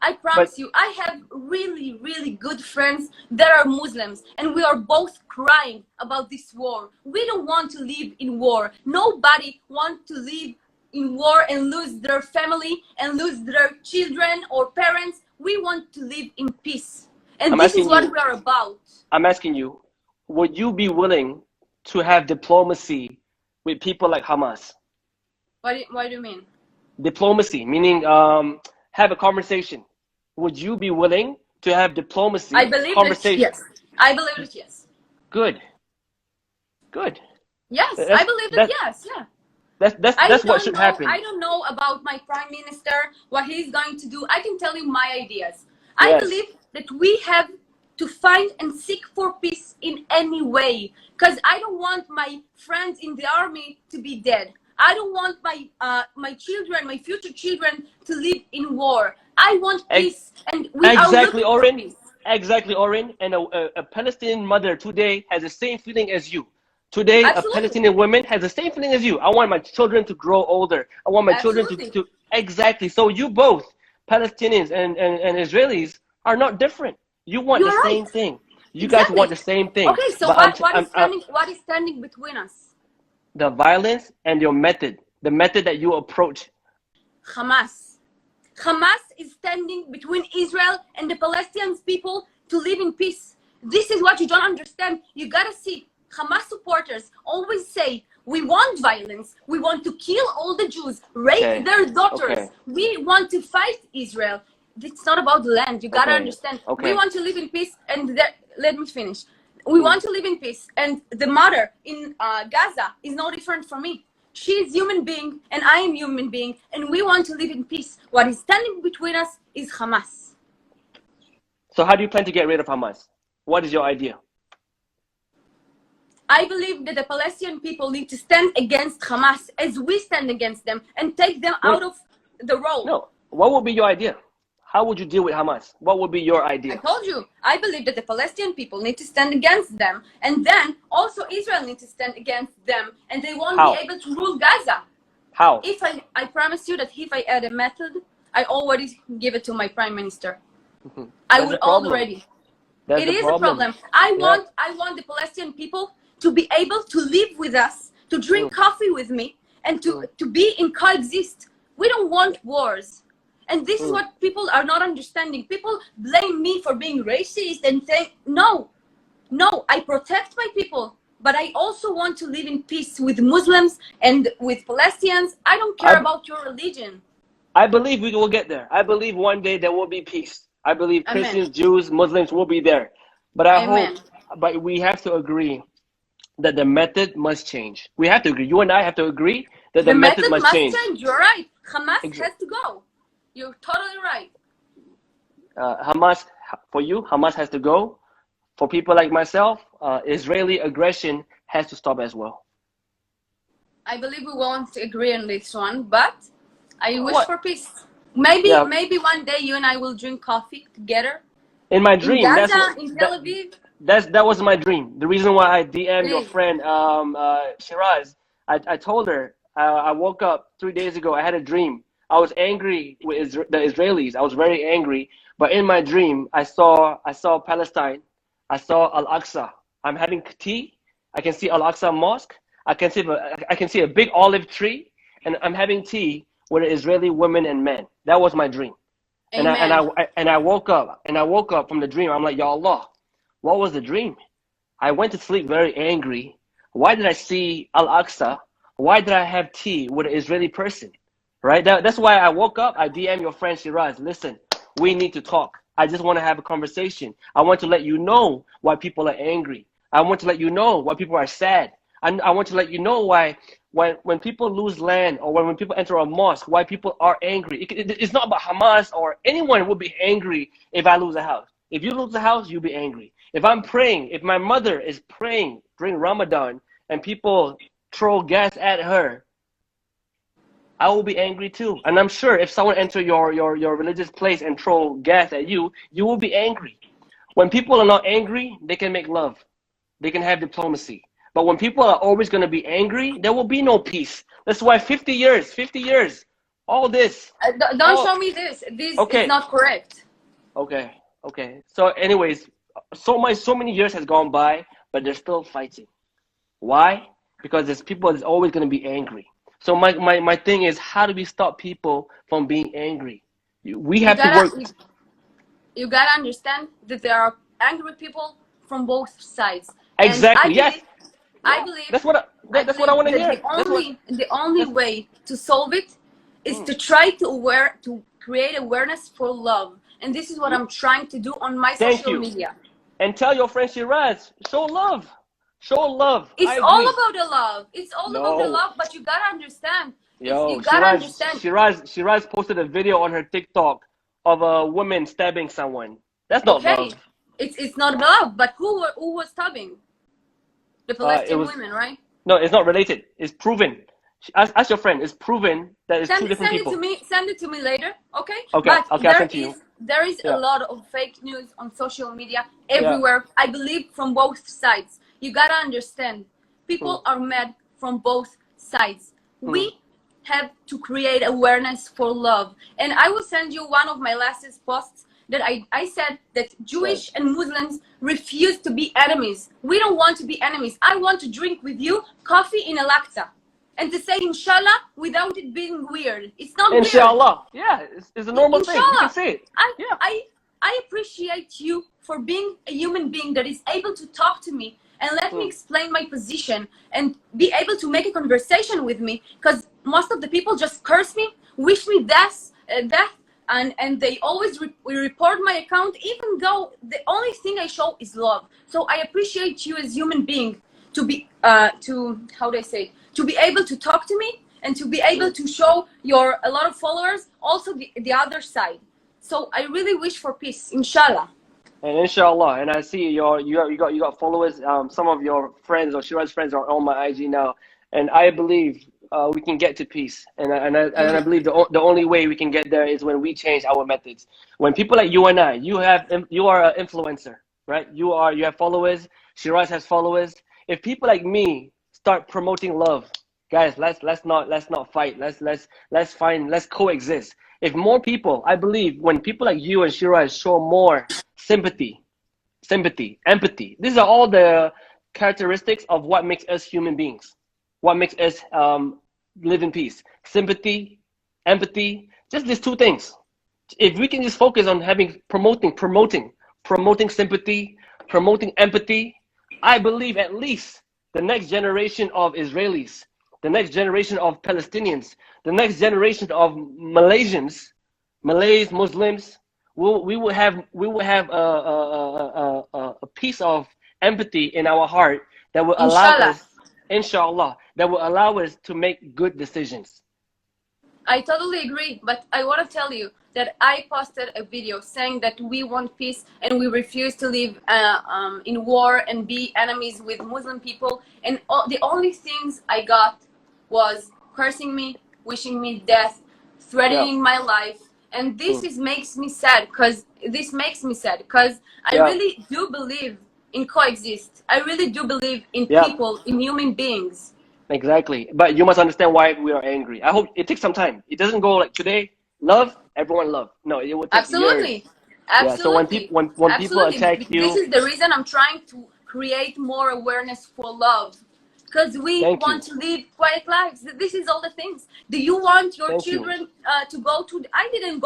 I have really, really good friends that are Muslims, and we are both crying about this war. We don't want to live in war. Nobody wants to live in war and lose their family and lose their children or parents. We want to live in peace, and this is what we are about. I'm asking you, would you be willing to have diplomacy with people like Hamas? What do you mean? Diplomacy, meaning have a conversation. Would you be willing to have diplomacy? I believe conversation? Yes. I believe it. Yes. Good. Yes, I believe it. Yes. Yeah. That's what should happen. I don't know about my prime minister, what he's going to do. I can tell you my ideas. I believe that we have to find and seek for peace in any way, because I don't want my friends in the army to be dead. I don't want my children, my future children, to live in war. I want peace, and we are looking for peace. Exactly, Orin. And a Palestinian mother today has the same feeling as you. Today, a Palestinian woman has the same feeling as you. I want my children to grow older. I want my children to exactly. So you both, Palestinians and Israelis, are not different. You want the same thing. You guys want the same thing. Okay, so what is standing between us? The violence and your method. The method that you approach. Hamas is standing between Israel and the Palestinian people to live in peace. This is what you don't understand. You gotta see. Hamas supporters always say, we want violence, we want to kill all the Jews, rape their daughters, we want to fight Israel. It's not about the land, you gotta understand. We want to live in peace, and let me finish. We want to live in peace, and the mother in Gaza is no different from me. She is human being, and I am human being, and we want to live in peace. What is standing between us is Hamas. So how do you plan to get rid of Hamas? What is your idea? I believe that the Palestinian people need to stand against Hamas as we stand against them and take them out of the role. No. What would be your idea? How would you deal with Hamas? What would be your I idea? told you, I believe that the Palestinian people need to stand against them, and then also Israel needs to stand against them, and they won't How? be able to rule Gaza. How? If I promise you that if I add a method, I already give it to my prime minister. I would already. That's It the is a problem. I want the Palestinian people to be able to live with us, to drink coffee with me, and to be in coexist. We don't want wars. And this is what people are not understanding. People blame me for being racist and say, no, I protect my people, but I also want to live in peace with Muslims and with Palestinians. I don't care about your religion. I believe we will get there. I believe one day there will be peace. I believe Amen. Christians, Jews, Muslims will be there. But I Amen. hope, but we have to agree that the method must change. We have to agree. You and I have to agree that the method must change. You're right. Hamas has to go. You're totally right. Hamas, for you, Hamas has to go. For people like myself, Israeli aggression has to stop as well. I believe we won't agree on this one, but I wish What? for peace. Maybe Yeah. maybe one day you and I will drink coffee together. In my dream, in that's Gaza, what, in Tel Aviv. that was my dream. The reason why I DM your Please. friend Shiraz, I told her I woke up 3 days ago. I had a dream. I was angry with the Israelis. I was very angry. But in my dream, I saw Palestine. I saw Al-Aqsa. I'm having tea. I can see Al-Aqsa Mosque. I can see a big olive tree, and I'm having tea with Israeli women and men. That was my dream. Amen. And I woke up from the dream. I'm like, Ya Allah, what was the dream? I went to sleep very angry. Why did I see Al-Aqsa? Why did I have tea with an Israeli person? Right? That's why I woke up. I DM your friend Shiraz. Listen, we need to talk. I just want to have a conversation. I want to let you know why people are angry. I want to let you know why people are sad. I want to let you know why when people lose land or when people enter a mosque, why people are angry. It's not about Hamas or anyone will be angry if I lose a house. If you lose a house, you'll be angry. If I'm praying, if my mother is praying during Ramadan and people throw gas at her, I will be angry too. And I'm sure if someone enter your religious place and throw gas at you, you will be angry. When people are not angry, they can make love. They can have diplomacy. But when people are always going to be angry, there will be no peace. That's why 50 years, all this. Don't show me this. This is not correct. Okay. So anyways, so many years has gone by, but they're still fighting. Why? Because there's people that's always going to be angry. So my thing is, how do we stop people from being angry? We have to work. You gotta understand that there are angry people from both sides. Exactly. Yes. I believe that's what I want to hear. The only way to solve it is to try to create awareness for love, and this is what I'm trying to do on my social media. And tell your friend Shiraz, show love. Show love. It's all about the love. It's all about the love, but you gotta understand. You gotta understand. Shiraz posted a video on her TikTok of a woman stabbing someone. That's not love. It's not love, but who was stabbing? The Palestinian women, right? No, it's not related. It's proven. Ask your friend. It's proven that it's two different people. Send it to me later, okay? Okay, but I'll send to you. There is a lot of fake news on social media everywhere. I believe from both sides. You gotta understand, people are mad from both sides. We have to create awareness for love. And I will send you one of my latest posts that I said that Jewish and Muslims refuse to be enemies. We don't want to be enemies. I want to drink with you coffee in Al-Aqsa and to say inshallah without it being weird. It's not weird. Inshallah. Yeah, it's a normal thing. You can say it. I appreciate you for being a human being that is able to talk to me and let me explain my position and be able to make a conversation with me, because most of the people just curse me, wish me death, and they always report my account, even though the only thing I show is love. So I appreciate you as human being to be to be able to talk to me and to be able to show a lot of followers also the other side. So I really wish for peace, inshallah. And inshallah, and I see you got followers. Some of your friends or Shiraz friends are on my IG now, and I believe we can get to peace. And I believe the only way we can get there is when we change our methods. When people like you and I, you are an influencer, right? You have followers. Shiraz has followers. If people like me start promoting love, guys, let's not fight. Let's coexist. If more people, I believe, when people like you and Shiraz show more sympathy, empathy, these are all the characteristics of what makes us human beings, what makes us live in peace. Sympathy, empathy, just these two things. If we can just focus on promoting sympathy, promoting empathy, I believe at least the next generation of Israelis, the next generation of Palestinians, the next generation of Malays, Muslims, we will have a piece of empathy in our heart that will allow us, inshallah, that will allow us to make good decisions. I totally agree, but I want to tell you that I posted a video saying that we want peace and we refuse to live in war and be enemies with Muslim people, and the only things I got was cursing me, wishing me death, threatening my life, and this makes me sad, because I really do believe in coexist. I really do believe in people, in human beings. Exactly. But you must understand why we are angry. I hope it takes some time. It doesn't go like today, love, everyone love. No, it will take years. Yeah, so when people attack you, this is the reason I'm trying to create more awareness for love, because we want to live quiet lives. This is all the things. Do you want your children to go to? I didn't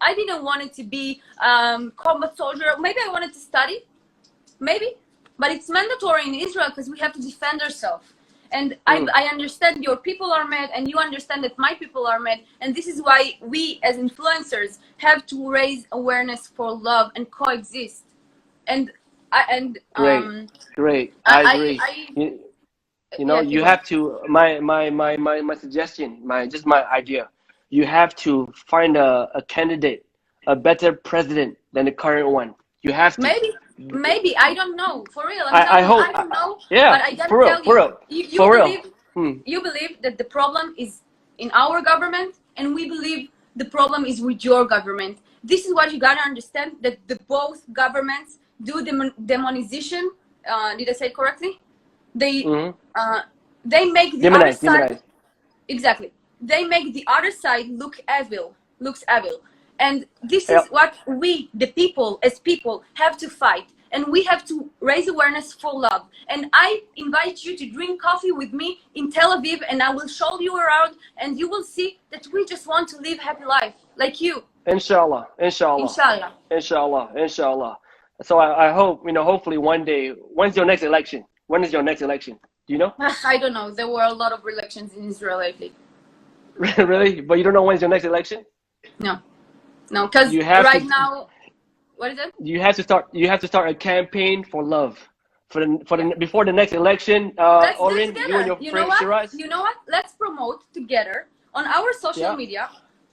I didn't want it to be combat soldier. Maybe I wanted to study, maybe, but it's mandatory in Israel because we have to defend ourselves. And I understand your people are mad, and you understand that my people are mad, and this is why we as influencers have to raise awareness for love and coexist. And great. I agree. You know, you have to. My suggestion, my idea. You have to find a candidate, a better president than the current one. You have to. Maybe I don't know, for real. I hope. I don't know. Yeah, but I gotta tell you, you believe that the problem is in our government, and we believe the problem is with your government. This is what you gotta understand, that the both governments do demonization. Did I say it correctly? They make the other side. Exactly. They make the other side looks evil. And this is what we, the people, as people, have to fight. And we have to raise awareness for love. And I invite you to drink coffee with me in Tel Aviv, and I will show you around, and you will see that we just want to live happy life, like you. Inshallah. So I hope, hopefully one day. When's your next election? When is your next election? Do you know? I don't know. There were a lot of elections in Israel lately. Really? But you don't know when's your next election? No, because right now, what is it? You have to start a campaign for love before the next election. ORIN, you and your friend Shiraz. You know what? Let's promote together on our social media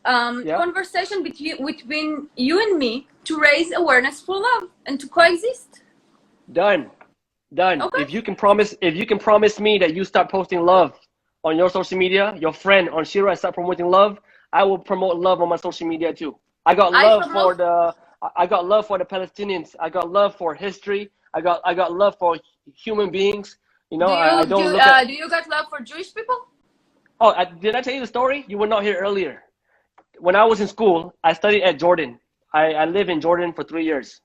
conversation between you and me to raise awareness for love and to coexist. Done. Okay. If you can promise me that you start posting love on your social media, your friend on Shiraz start promoting love, I will promote love on my social media too. I got love for the Palestinians. I got love for history. I got love for human beings. Do you got love for Jewish people? Oh, did I tell you the story? You were not here earlier. When I was in school, I studied at Jordan. I lived in Jordan for 3 years.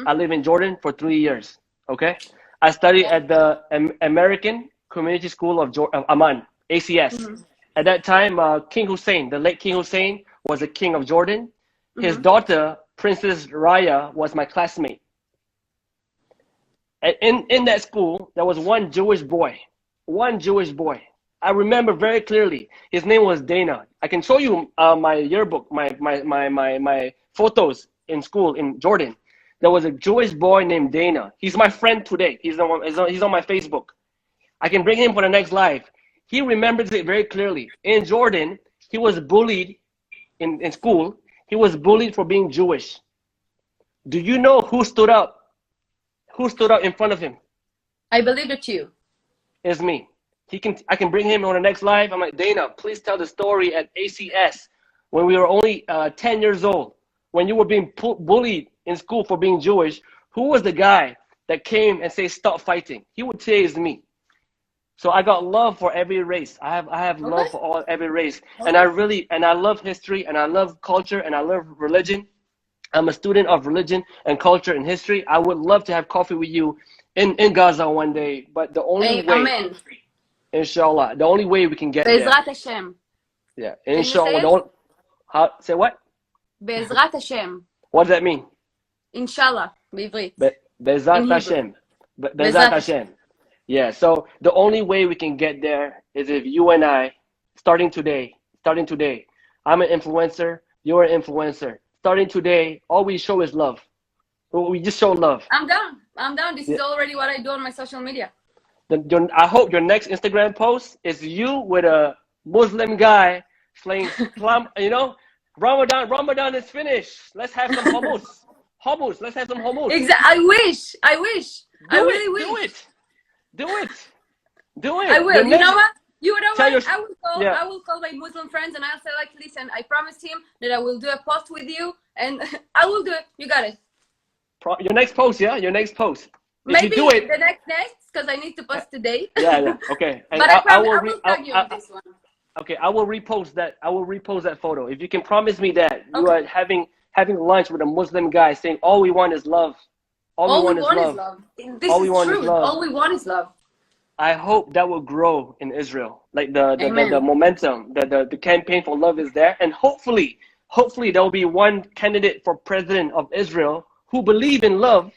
I live in Jordan for 3 years. Okay, I studied at the American Community School of Amman, ACS. At that time, King Hussein, the late King Hussein, was the king of Jordan. His daughter, Princess Raya, was my classmate. In that school, there was one Jewish boy. I remember very clearly. His name was Dana. I can show you my yearbook, my photos in school in Jordan. There was a Jewish boy named Dana. He's my friend today. He's on my Facebook. I can bring him for the next live. He remembers it very clearly. In Jordan, he was bullied in school. He was bullied for being Jewish. Do you know who stood up? Who stood up in front of him? I believe it's you. It's me. I can bring him on the next live. I'm like, Dana, please tell the story at ACS when we were only 10 years old, when you were being bullied in school for being Jewish. Who was the guy that came and said, stop fighting? He would say it's me. So I got love for every race. I have love for every race. And I love history, and I love culture, and I love religion. I'm a student of religion and culture and history. I would love to have coffee with you in Gaza one day, but the only way, Amen. inshallah, the only way we can get there. Be'ezrat Hashem. Yeah, Can you say inshallah. it? Say what? Be'ezrat Hashem. What does that mean? Inshallah, בעברית. Bezat Hashem. Bezat Hashem. Yeah, so the only way we can get there is if you and I, starting today, I'm an influencer, you're an influencer. Starting today, all we show is love. We just show love. I'm down. This is already what I do on my social media. I hope your next Instagram post is you with a Muslim guy slaying, you know, Ramadan is finished. Let's have some hummus. Let's have some hummus. Exactly. I wish. I really wish. Do it. I will. You know what? I will call my Muslim friends and I'll say, like, listen, I promised him that I will do a post with you, and I will do it. You got it. Your next post, yeah? Your next post. Maybe if you do it, the next, because I need to post today. Yeah, okay. And but I will tag you on this one. Okay, I will repost that. Photo. If you can promise me that you are having lunch with a Muslim guy saying all we want is love. All we want is love. This is true. All we want is love. I hope that will grow in Israel. Like the momentum, the campaign for love is there, and hopefully there will be one candidate for president of Israel who believe in love.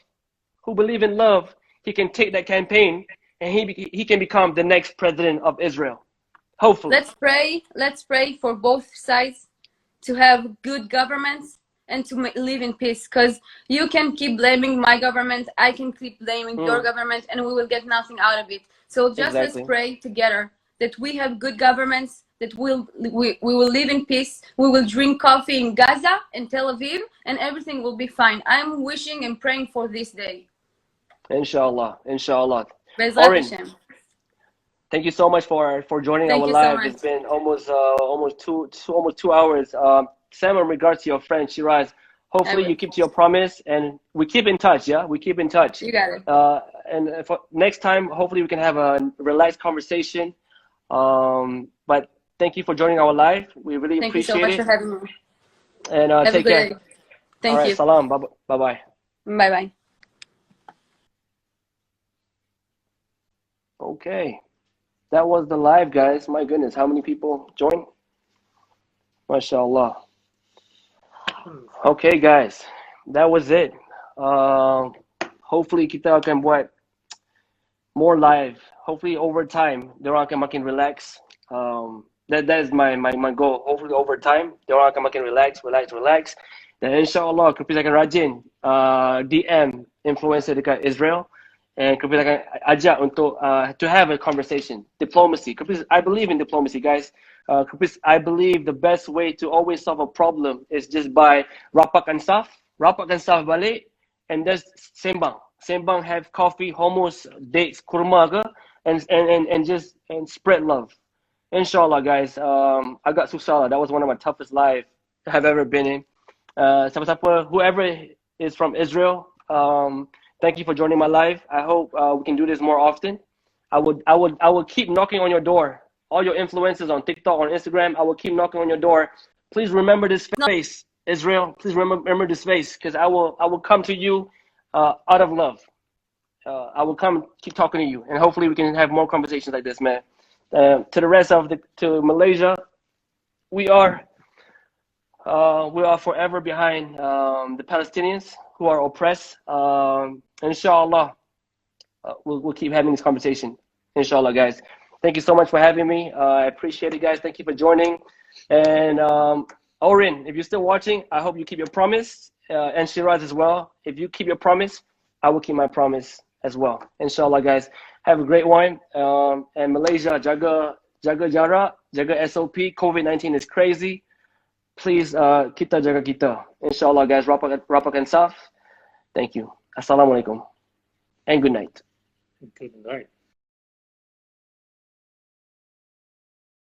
He can take that campaign and he can become the next president of Israel. Hopefully. Let's pray for both sides to have good governments and to live in peace, because you can keep blaming my government, I can keep blaming your government, and we will get nothing out of it. So just let's pray together that we have good governments, that we will live in peace, we will drink coffee in Gaza and Tel Aviv, and everything will be fine. I'm wishing and praying for this day. Inshallah. Bezrat Orin, Hashem. thank you so much for joining our live. It's been almost 2 hours. Sam, in regards to your friend Shiraz, hopefully you keep to your promise, and we keep in touch. Yeah, we keep in touch. You got it. And for next time, hopefully we can have a relaxed conversation. But thank you for joining our live. We really appreciate it. Thank you so much for having me. And take care. Day. Thank you. Salam. Bye bye. Bye bye. Okay, that was the live, guys. My goodness, how many people joined? MashaAllah. Okay, guys, that was it. Hopefully kita akan buat more live. Hopefully over time, diorang akan makin relax. That is my goal. Hopefully over time, diorang akan makin relax. Dan insyaAllah, Caprice akan rajin DM influencer dekat Israel. And Caprice akan ajak untuk to have a conversation. Diplomacy. Caprice, I believe in diplomacy, guys. Caprice, I believe the best way to always solve a problem is just by rapatkan saf balik, and just sembang, have coffee, hummus, dates, kurma ke, and spread love. Inshallah, guys. Agak susah. That was one of my toughest lives I've ever been in. Siapa-siapa, whoever is from Israel, thank you for joining my live. I hope we can do this more often. I would keep knocking on your door. All your influencers on TikTok, on Instagram, I will keep knocking on your door. Please remember this face, Israel. Please remember this face, because I will come to you out of love. I will come keep talking to you, and hopefully we can have more conversations like this, man. To the rest of to Malaysia, we are forever behind the Palestinians who are oppressed. Inshallah, we'll keep having this conversation. Inshallah, guys. Thank you so much for having me. I appreciate it, guys. Thank you for joining. And Orin, if you're still watching, I hope you keep your promise. And Shiraz as well. If you keep your promise, I will keep my promise as well. Inshallah, guys. Have a great one. And Malaysia, jaga jarak, jaga SOP. COVID-19 is crazy. Please, kita jaga kita. Inshallah, guys. Rapatkan saf. Thank you. Assalamualaikum. And good night. Good night.